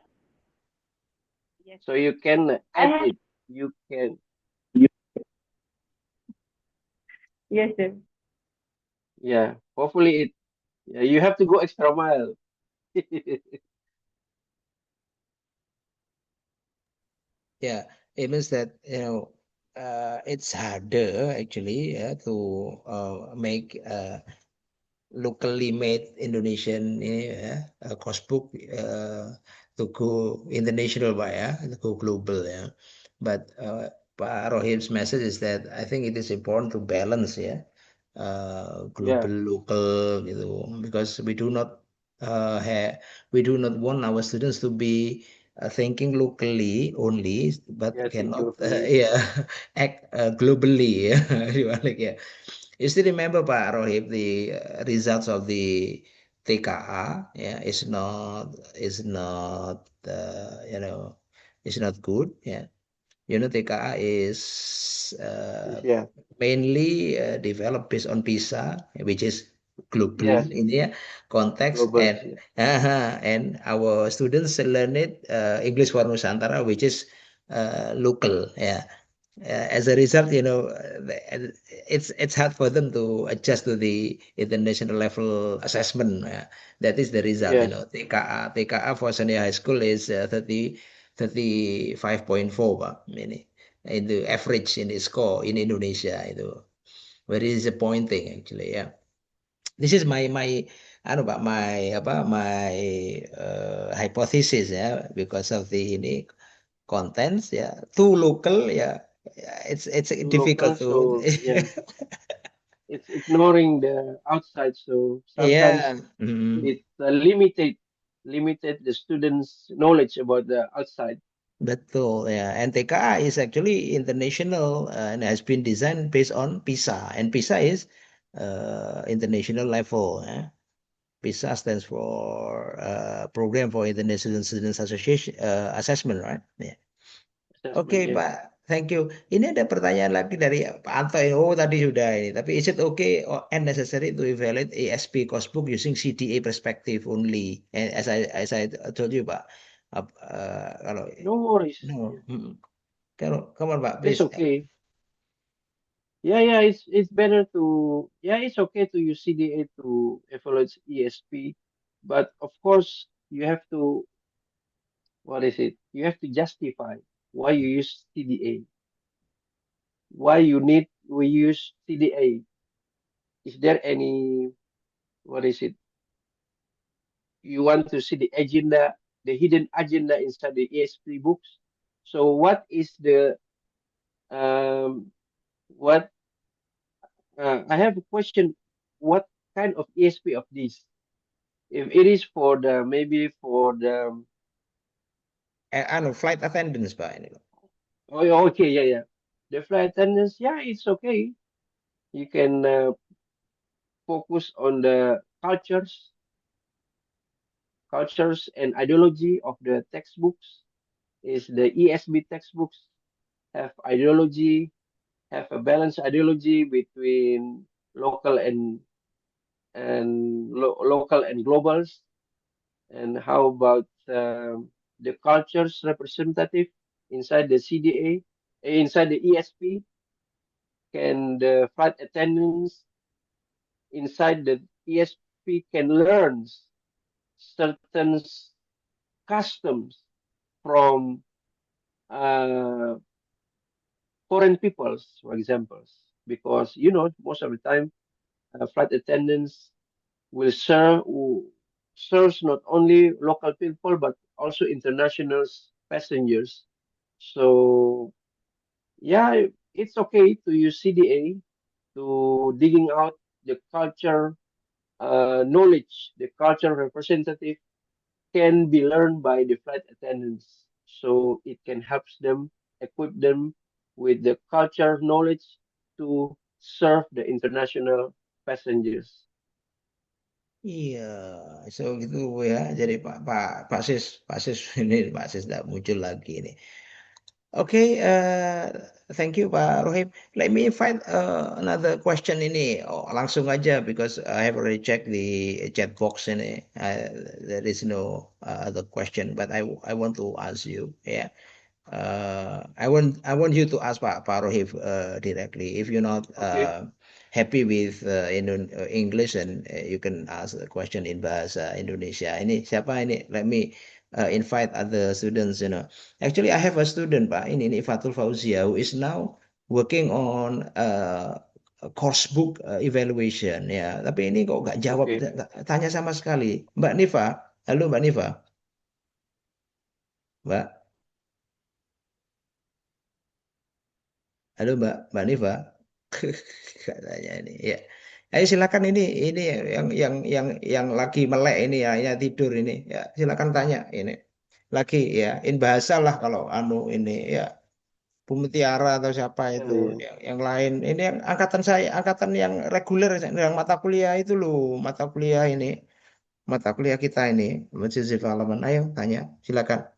yes. So you can I add have it. You can, yes, sir. yeah. Hopefully, it. Yeah, you have to go extra mile. Yeah, it means that it's harder actually, yeah, to make locally made Indonesian course book to go international by, yeah, to go global, yeah. But Pak Rohib's message is that I think it is important to balance, yeah, global, Yeah, local, because we do not want our students to be thinking locally only, but yeah, thinking cannot locally. yeah act globally. Yeah. You are like, yeah. You still remember, Pak Rohib, the results of the TKA? Yeah, it's not it's not good. Yeah, TKA is Yeah, mainly developed based on PISA, which is global yes, in the context, global. Yeah, and our students learn it English for Nusantara, which is local. Yeah. As a result, it's hard for them to adjust to the international level assessment. That is the result. yes, TKA for senior high school is 35.4, Pak. Ini in the average in the score in Indonesia itu very disappointing actually. Yeah, this is my anu Pak, my hypothesis, ya, because of the ini contents, ya, too local, ya, it's too local. difficult to So yeah, it's ignoring the outside. So yeah. sometimes it limited the students' knowledge about the outside. Betul, ya. NTK is actually international and has been designed based on PISA, and PISA is international level. PISA stands for Program for International Students Association Assessment, right? Yeah. Assessment. Oke, Yeah. Pak. Thank you. Ini ada pertanyaan lagi dari Pak Anto. Oh, tadi sudah ini. Tapi is it okay or and necessary to evaluate ASP course book using CDA perspective only? As I told you, Pak. Kalau No worries. no, Yeah. come on, Pak, It's please. okay. Yeah, yeah. It's better to it's okay to use CDA to evaluate ESP, but of course you have to what is it? You have to justify why you use CDA, why we use CDA. Is there any what is it? You want to see the agenda, the hidden agenda inside the ESP books. So what is the um what I have a question. What kind of ESP of this? If it is for the maybe for the Flight attendance, Pak, ini. oh okay, yeah, yeah, the flight attendants, yeah, it's okay. You can focus on the cultures and ideology of the textbooks. Is the ESB textbooks have ideology, have a balanced ideology between local and local and globals? And how about the cultures representative inside the CDA, inside the ESP? Can the flight attendants inside the ESP can learn certain customs from uh, foreign peoples, for example? Because most of the time, flight attendants will serves not only local people but also international passengers. So yeah, it's okay to use CDA to digging out the culture knowledge, the culture representative can be learned by the flight attendants. So it can help them, equip them with the culture knowledge to serve the international passengers. Iya, so gitu ya. Jadi Pak Sis ini Pak Sis tidak muncul lagi ini. Okay, thank you Pak Rohib. Let me invite another question ini. Oh, langsung aja because I have already checked the chat box ini. There is no other question, but I want to ask you. Yeah. I want you to ask Pak Rohib directly. If you're not Oke, happy with English, and you can ask the question in bahasa Indonesia. Ini siapa ini? Let me invite other students. Actually, I have a student Pak. Ini Fatul Fauzia who is now working on course book evaluation. Ya, tapi ini kok nggak jawab, oke. tanya sama sekali. Mbak Nifa, halo Mbak Nifa, Mbak. Halo Mbak Niva. Katanya ini ya. Ayo silakan ini yang lagi melek ini ya tidur ini ya silakan tanya ini. Lagi ya in bahasa lah kalau anu ini ya Bu Mutiara atau siapa Ya, itu ya. yang lain ini yang angkatan saya angkatan yang reguler yang mata kuliah itu loh mata kuliah kita ini Business Development. Ayo tanya silakan.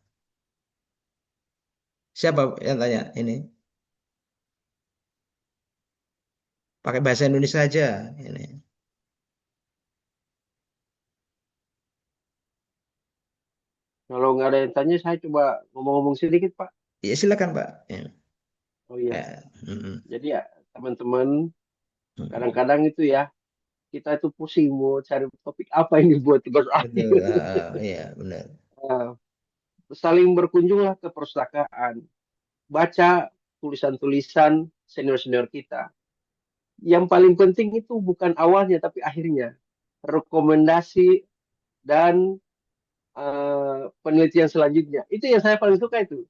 Siapa yang tanya ini? Pakai bahasa Indonesia aja ini. Kalau nggak ada yang tanya, saya coba ngomong-ngomong sedikit, Pak. Ya silakan Pak. Ya. Oh iya, Mm-mm. jadi ya teman-teman, Mm. kadang-kadang itu ya, kita itu pusing mau cari topik apa ini buat tugas akhir. Betul, iya benar. Nah, saling berkunjunglah ke perpustakaan, baca tulisan-tulisan senior-senior kita. Yang paling penting itu bukan awalnya, tapi akhirnya. Rekomendasi dan penelitian selanjutnya. Itu yang saya paling suka itu.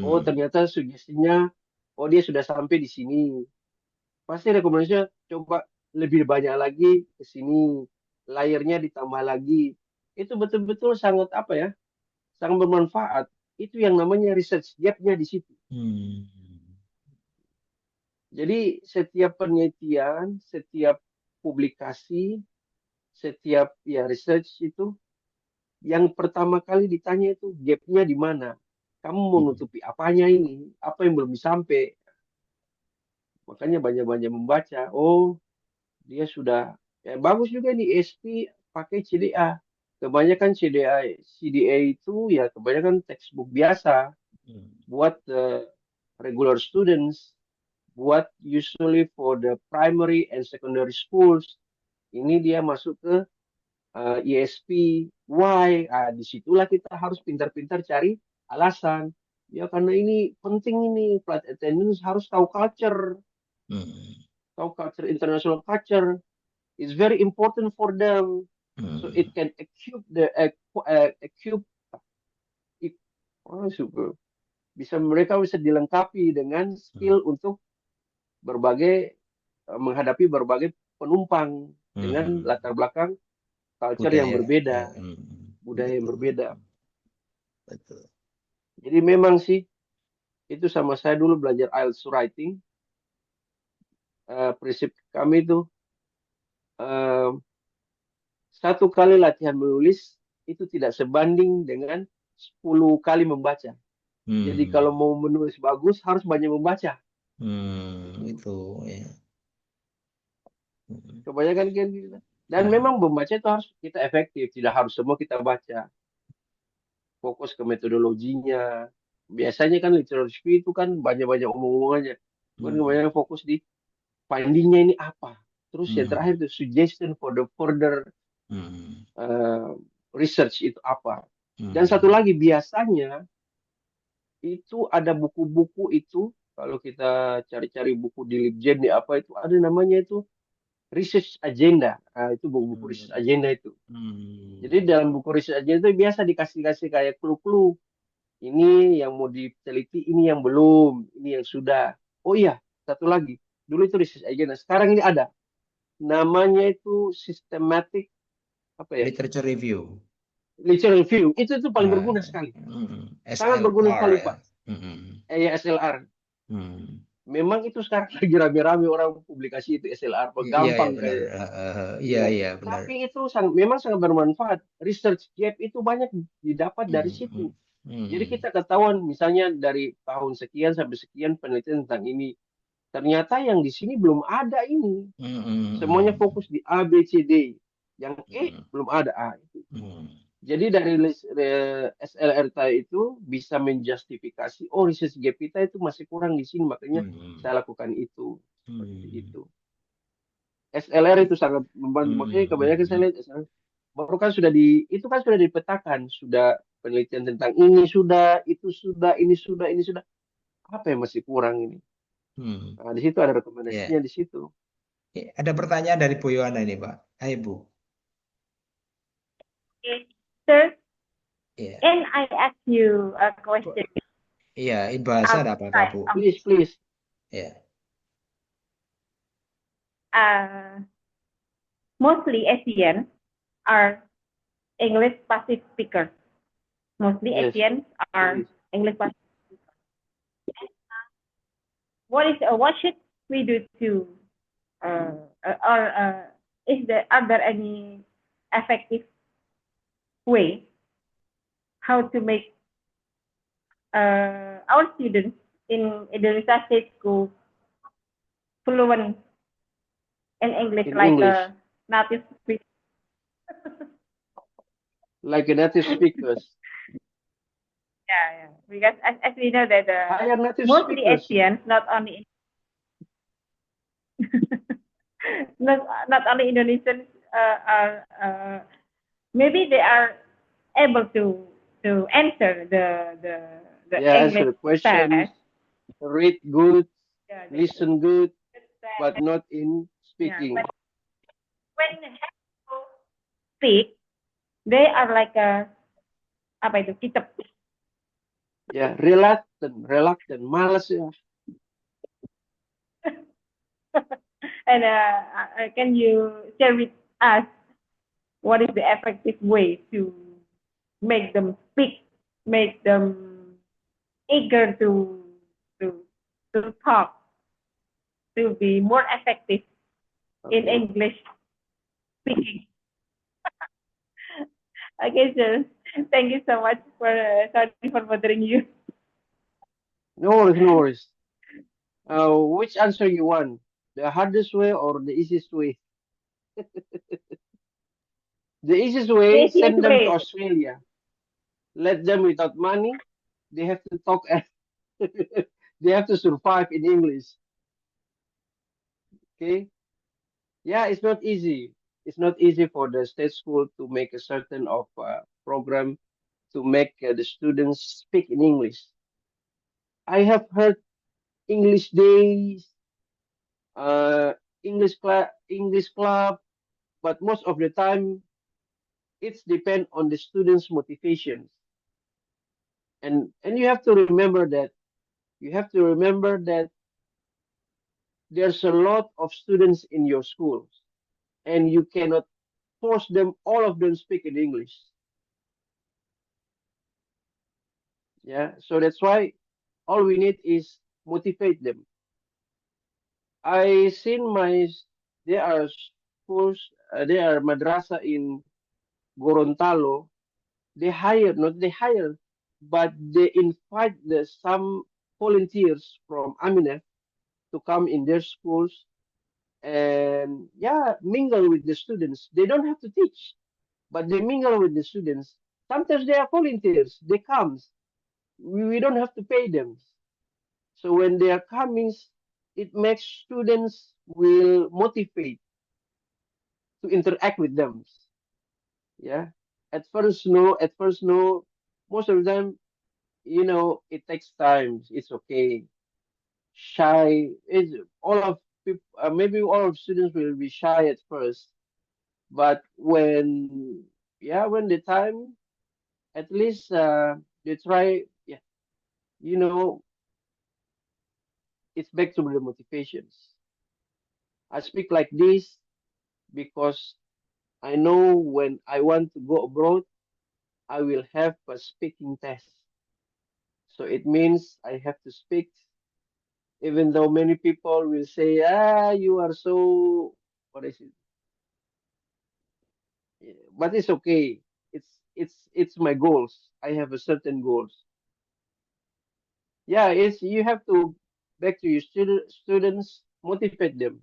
Oh, Hmm. ternyata sugestinya, oh dia sudah sampai di sini. Pasti rekomendasinya coba lebih banyak lagi ke sini. Layernya ditambah lagi. Itu betul-betul sangat apa ya? Sangat bermanfaat. Itu yang namanya research gap-nya di situ. Hmm. Jadi setiap penelitian, setiap publikasi, setiap ya research itu yang pertama kali ditanya itu gap-nya di mana? Kamu mau nutupi apanya ini? Apa yang belum sampai? Makanya banyak-banyak membaca. Oh, dia sudah ya bagus juga nih SP pakai CDA. Kebanyakan CDA itu ya kebanyakan textbook biasa buat regular students, buat usually for the primary and secondary schools. Ini dia masuk ke ESP. Why? Disitulah kita harus pintar-pintar cari alasan. Ya karena ini penting ini flight attendants harus tahu culture, tahu culture international culture. It's very important for them. So it can equip the equip bisa mereka bisa dilengkapi dengan skill untuk berbagai menghadapi berbagai penumpang dengan latar belakang culture yang Budaya. berbeda, budaya yang Betul. berbeda. Betul. Jadi memang sih itu sama saya dulu belajar IELTS writing. Prinsip kami itu eh, satu kali latihan menulis itu tidak sebanding dengan 10 kali membaca. Jadi kalau mau menulis bagus harus banyak membaca. Itu ya. Kebanyakan kan gitu. Dan memang membaca itu harus kita efektif, tidak harus semua kita baca. Fokus ke metodologinya. Biasanya kan literature itu kan banyak-banyak omong-omongannya. Bukan kebanyakan fokus di findingnya ini apa. Terus yang terakhir itu suggestion for the further research itu apa. Dan satu lagi biasanya itu ada buku-buku itu kalau kita cari-cari buku di Libgen di apa itu ada namanya itu research agenda. Itu buku-buku research agenda itu. Jadi dalam buku research agenda itu biasa dikasih-kasih kayak clue-clue. Ini yang mau diteliti, ini yang belum, ini yang sudah. Oh iya, satu lagi. Dulu itu research agenda. Sekarang ini ada. Namanya itu systematic apa ya? Literature review. Literature review. Itu paling berguna sekali. Sangat berguna SLR sekali, ya. Pak. Ya, SLR. Memang itu sekarang lagi rame-rame orang publikasi itu SLR, Iya, iya gampang benar. kayaknya. Iya, Ya, iya benar. tapi itu memang sangat bermanfaat. Research gap itu banyak didapat dari Hmm, situ. hmm, Jadi hmm, kita ketahuan misalnya dari tahun sekian sampai sekian penelitian tentang ini. Ternyata yang di sini belum ada ini. Semuanya fokus di A, B, C, D. Yang E belum ada A. Jadi dari SLRT itu bisa menjustifikasi, oh research gap kita itu masih kurang di sini, makanya saya lakukan itu. Seperti itu. SLR itu sangat membantu. Makanya kebanyakan saya lihat SLR, baru kan itu kan sudah dipetakan, sudah penelitian tentang ini sudah, itu sudah, ini sudah, ini sudah. Apa yang masih kurang ini? Nah, di situ ada rekomendasinya Iya. di situ. Ada pertanyaan dari Bu Yohana ini, Pak. Hai, Bu. Okay. Sir, Iya. can I ask you a question Iya, in bahasa ada apa-apa, outside Bu? of Please. Iya. mostly Asians are English passive speakers. Mostly Yes, Asians are please. English passive. What should we do to are there any effective way how to make our students in Indonesia State School fluent in English In like English, a native speaker? like a native speakers. Yeah. Because as we know that Hire native mostly speakers. Asians, not only not only Indonesians are maybe they are able to answer the Answer the English questions, test. read good, Yeah, listen good, test. but not in Yeah, speaking. but when they have to speak, they are like apa itu kita. Yeah, reluctant, malas ya. And can you share with us what is the effective way to make them speak, make them eager to talk, to be more effective in Okay. English speaking? Okay, sir. Thank you so much for sorry for bothering you. No worries. Which answer you want? The hardest way or the easiest way? The easiest way, Easiest send them to way. Australia. Let them without money. They have to talk they have to survive in English. Okay? Yeah, it's not easy. It's not easy for the state school to make a certain of program to make the students speak in English. I have heard English days, uh, English club, but most of the time it's depend on the students' motivations. And you have to remember that there's a lot of students in your schools, and you cannot force them all of them speak in English. Yeah, so that's why all we need is motivate them. I seen there are schools, there are madrasa in Gorontalo. Not they hire, but they invite some volunteers from Aminef to come in their schools and mingle with the students. They don't have to teach, but they mingle with the students. Sometimes they are volunteers. They come. We don't have to pay them. So when they are coming, it makes students will motivate to interact with them. Yeah. At first no. Most of the time, it takes time. It's okay. Shy is all of people. Maybe all of students will be shy at first, but when the time, at least they try. Yeah, you know, it's back to the motivations. I speak like this because I know when I want to go abroad, I will have a speaking test. So it means I have to speak Even though many people will say, you are so, what is it? But it's okay. It's my goals. I have a certain goals. Yeah, it's you have to back to your students, motivate them.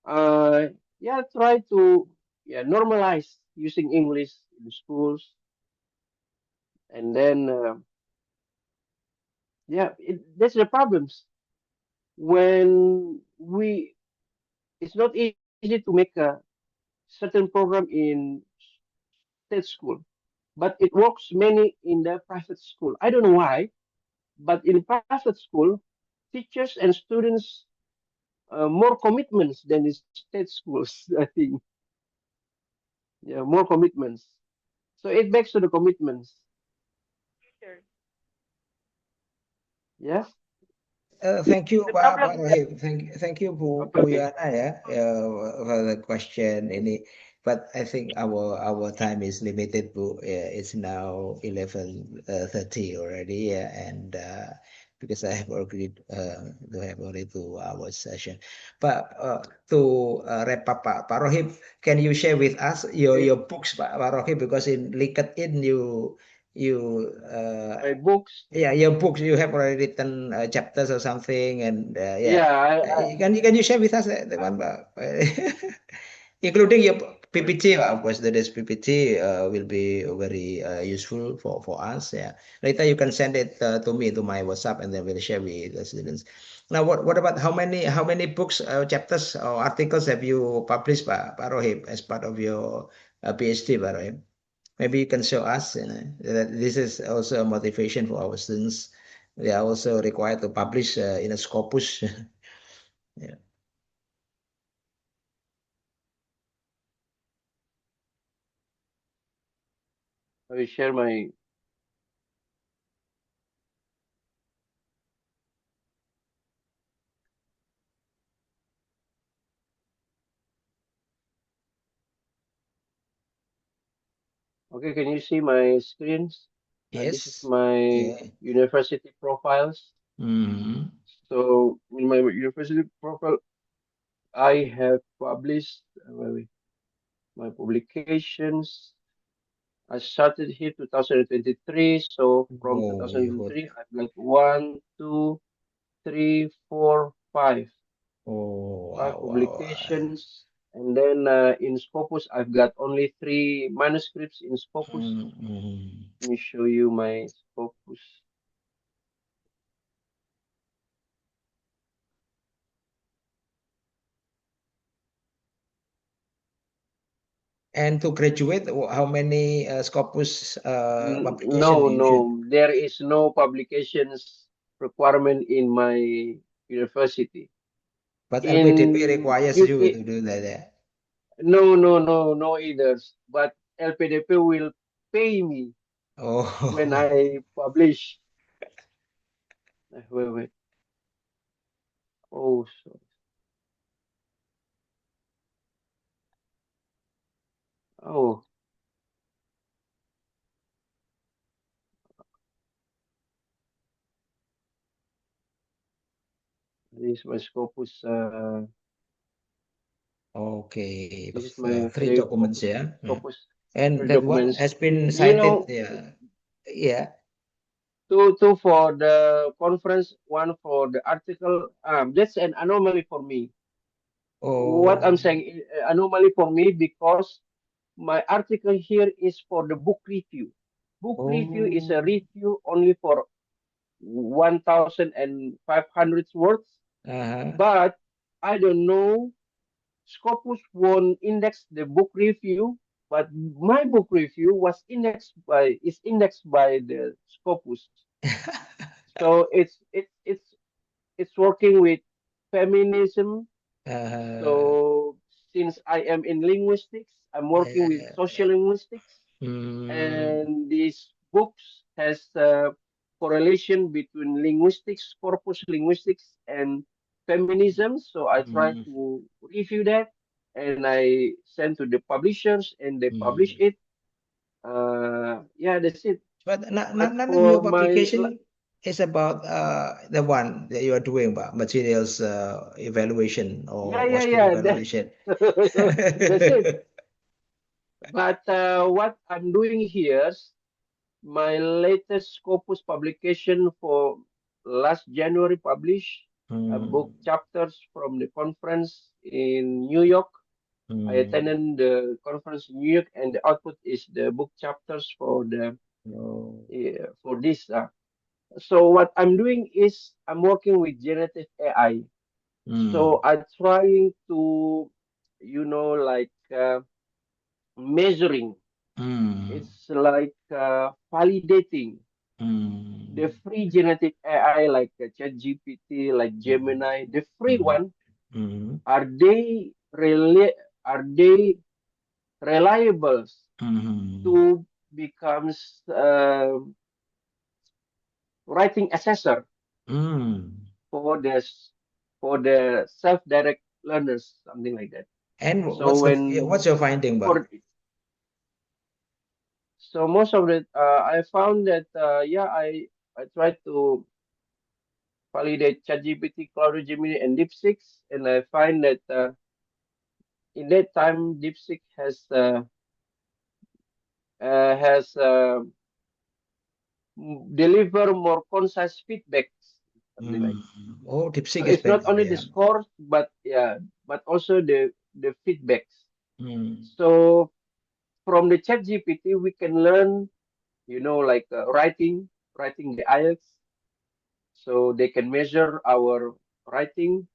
Uh, yeah, try to normalize using English in schools, and then that's the problems when it's not easy to make a certain program in state school, but it works many in the private school. I don't know why, but in private school, teachers and students more commitments than in state schools. I think, yeah, more commitments. So it backs to the commitments. Sure. Yeah. Thank you, The Pak problem is Rohib. Thank you, Bu Okay. Yana ya, for the question ini. But I think our time is limited, Bu. It's now 11:30 already, yeah, and because I have agreed to have only 2 hours session. But to wrap up, Pak Rohib, can you share with us your books, Pak Rohib? Because in LinkedIn you My books. yeah, your books you have already written chapters or something, and yeah, Yeah, I can you share with us that one, including your PPT, of course. That is PPT will be very useful for us. Yeah, later you can send it to me to my WhatsApp, and then we'll share with the students. Now, what about how many books, chapters, or articles have you published, Pak Rohib, as part of your PhD, Pak Rohib? Maybe you can show us, that this is also a motivation for our students. They are also required to publish in a Scopus. Yeah. will share my. Okay, can you see my screens? This is Yes. my Yeah. university profiles. Mm-hmm. So in my university profile, I have published my publications. I started here 2023. So from Oh, you would. 2023, I've like one, two, three, four, Oh, five wow, wow. publications. And then in Scopus, I've got only 3 manuscripts in Scopus. Mm-hmm. Let me show you my Scopus. And to graduate, how many Scopus publication No, you should? no, there is no publications requirement in my university. But LPDP In requires you UK, to do that. Yeah. no either. But LPDP will pay me when Oh. I publish. Wait. Oh, so, oh, this is my Scopus. Okay, This is my three documents, yeah. Scopus And three that one documents. has been You cited, know, yeah. Yeah. two for the conference, one for the article. That's an anomaly for me. What I'm Oh, saying, anomaly for me because my article here is for the book review. Book review is a oh, review only for 1,500 words, uh-huh. but I don't know. Scopus won't index the book review, but my book review is indexed by the Scopus. So it's working with feminism. Uh, So since I am in linguistics, I'm working with social yeah. linguistics, Mm, and these books has a correlation between linguistics, corpus linguistics, and feminism. So I try mm, to review that, and I send to the publishers, and they publish mm. it. Yeah, that's it. But But none of your for my publication, It's about the one that you are doing, Pak, materials evaluation or question evaluation. That's it. But what I'm doing here, my latest Scopus publication for last January published a book chapters from the conference in New York. I attended the conference in New York, and the output is the book chapters for the for this. So what I'm doing is I'm working with generative AI. So I'm trying to, like measuring. It's like validating the free generative AI like ChatGPT, like Gemini, the free one. Are they reliable to becomes writing assessor for the self-direct learners, something like that. And So what's your finding, Pak? So most of it, I found that I tried to validate ChatGPT, Cloud Gemini, and DeepSeek, and I find that in that time DeepSeek has deliver more concise feedbacks, something like. Oh, DeepSeek So is it's not better, only yeah. the scores, but also the feedbacks. So from the ChatGPT, we can learn, like writing the IELTS. So they can measure our writing.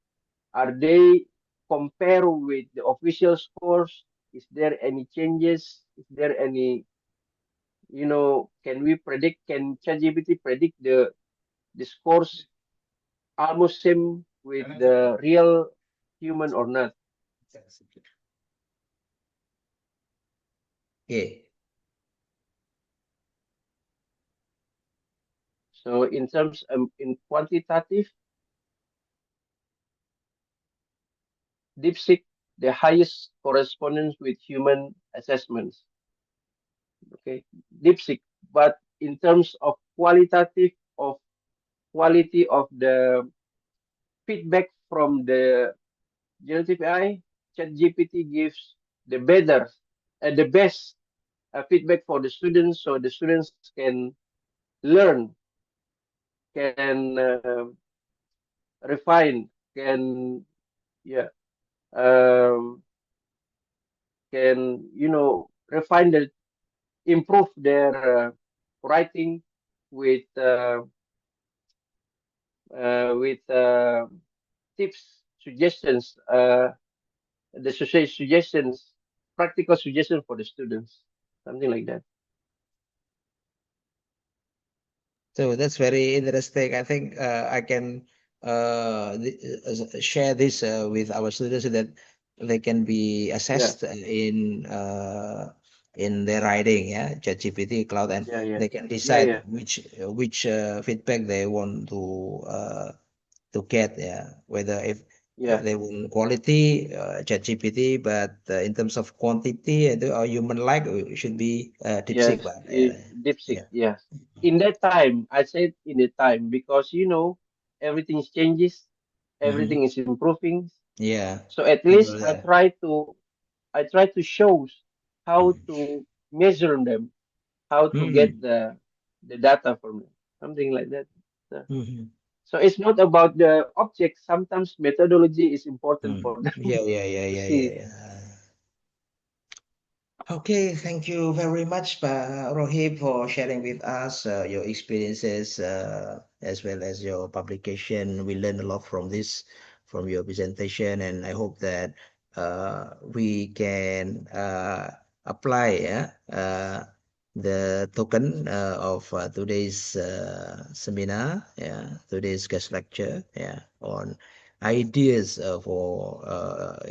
Are they compare with the official scores? Is there any changes? Is there any, can ChatGPT predict the scores almost same with the real human or not? Yeah. So in terms in quantitative, DeepSeek the highest correspondence with human assessments. Okay, DeepSeek. But in terms of qualitative of quality of the feedback from the generative AI, ChatGPT gives the better, the best feedback for the students, so the students can learn, can refine, can um, can refine the improve their writing with tips, suggestions, suggestions, practical suggestions for the students, something like that. So that's very interesting. I think I can share this with our students so that they can be assessed in their writing, yeah, ChatGPT, Cloud, and they can decide which feedback they want to get, yeah, whether if they want quality ChatGPT, but in terms of quantity or human like should be DeepSeek, but DeepSeek, yes. In that time, I said in the time because everything changes, everything is improving. Yeah. So at least I try to show how to measure them, how to get the data from them, something like that. So it's not about the object. Sometimes methodology is important for them to see. Okay, thank you very much, Rohib, for sharing with us your experiences as well as your publication. We learned a lot from this, from your presentation, and I hope that we can apply the token of today's seminar, today's guest lecture, on ideas for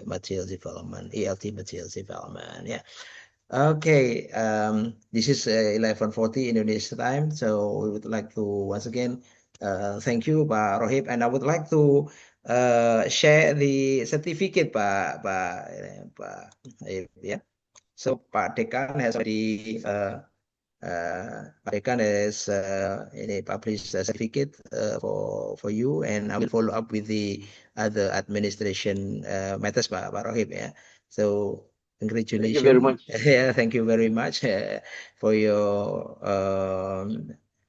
materials development, ELT materials development, Okay, this is 11:40 Indonesia time, so we would like to once again thank you, Pak Rohib, and I would like to share the certificate, Pak Rohib, yeah. So Pak Dekan has already Pak Dekan has published a certificate for you, and I will follow up with the other administration matters, Pak Rohib. Yeah. So Thank you very congratulations. much. Yeah, thank you very much for your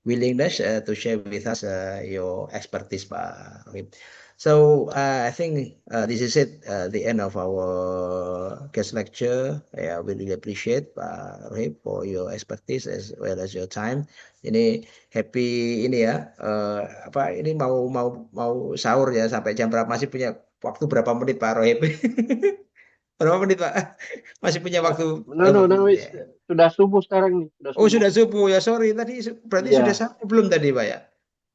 willingness to share with us your expertise, Pak Rohib. So I think this is it, the end of our guest lecture. Yeah, we really appreciate Pak Rohib for your expertise as well as your time. Ini happy ini ya, apa ini mau sahur ya, sampai jam berapa, masih punya waktu berapa menit Pak Rohib? Berapa menit Pak? Masih punya waktu berapa No, menit ya? sudah subuh sekarang nih, sudah Oh, subuh. sudah subuh ya, sorry tadi berarti sudah Iya, sampai belum tadi Pak ya?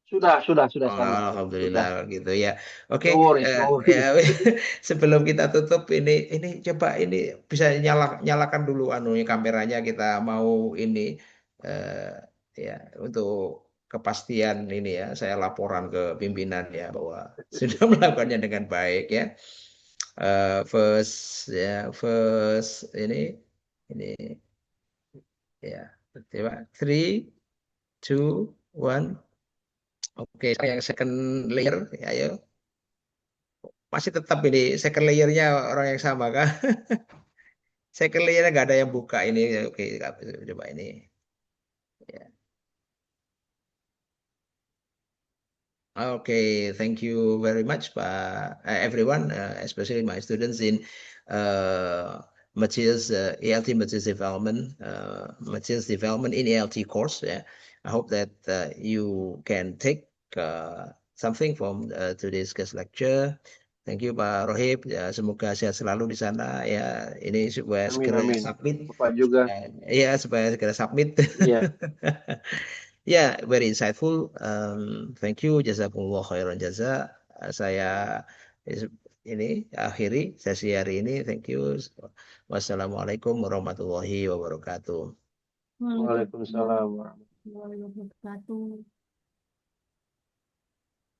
sudah Oh, sampai. Sudah. alhamdulillah gitu ya. Oke, No worries, no ya, worries. sebelum kita tutup ini coba ini bisa nyalakan dulu anunya kameranya, kita mau ini eh, ya untuk kepastian ini ya, saya laporan ke pimpinan ya bahwa sudah melakukannya dengan baik ya. First ini ya. Coba 3, 2, 1. Oke, yang second layer ya, ayo. Masih tetap ini second layernya orang yang sama kah? Second layernya nggak ada yang buka ini. Oke, coba ini. Ya. Okay, thank you very much, everyone, especially my students in materials ELT materials development in ELT course. Yeah, I hope that you can take something from today's guest lecture. Thank you, Pak Rohib. Ya, semoga sehat selalu di sana. Ya, ini supaya segera Amin. submit. Bapak juga. Ya, supaya segera submit. Iya. Yeah, very insightful. Thank you, jazakumullah khairan jaza. Saya ini akhiri sesi hari ini. Thank you. Wassalamualaikum warahmatullahi wabarakatuh. Waalaikumsalam warahmatullahi warahmatullahi wabarakatuh.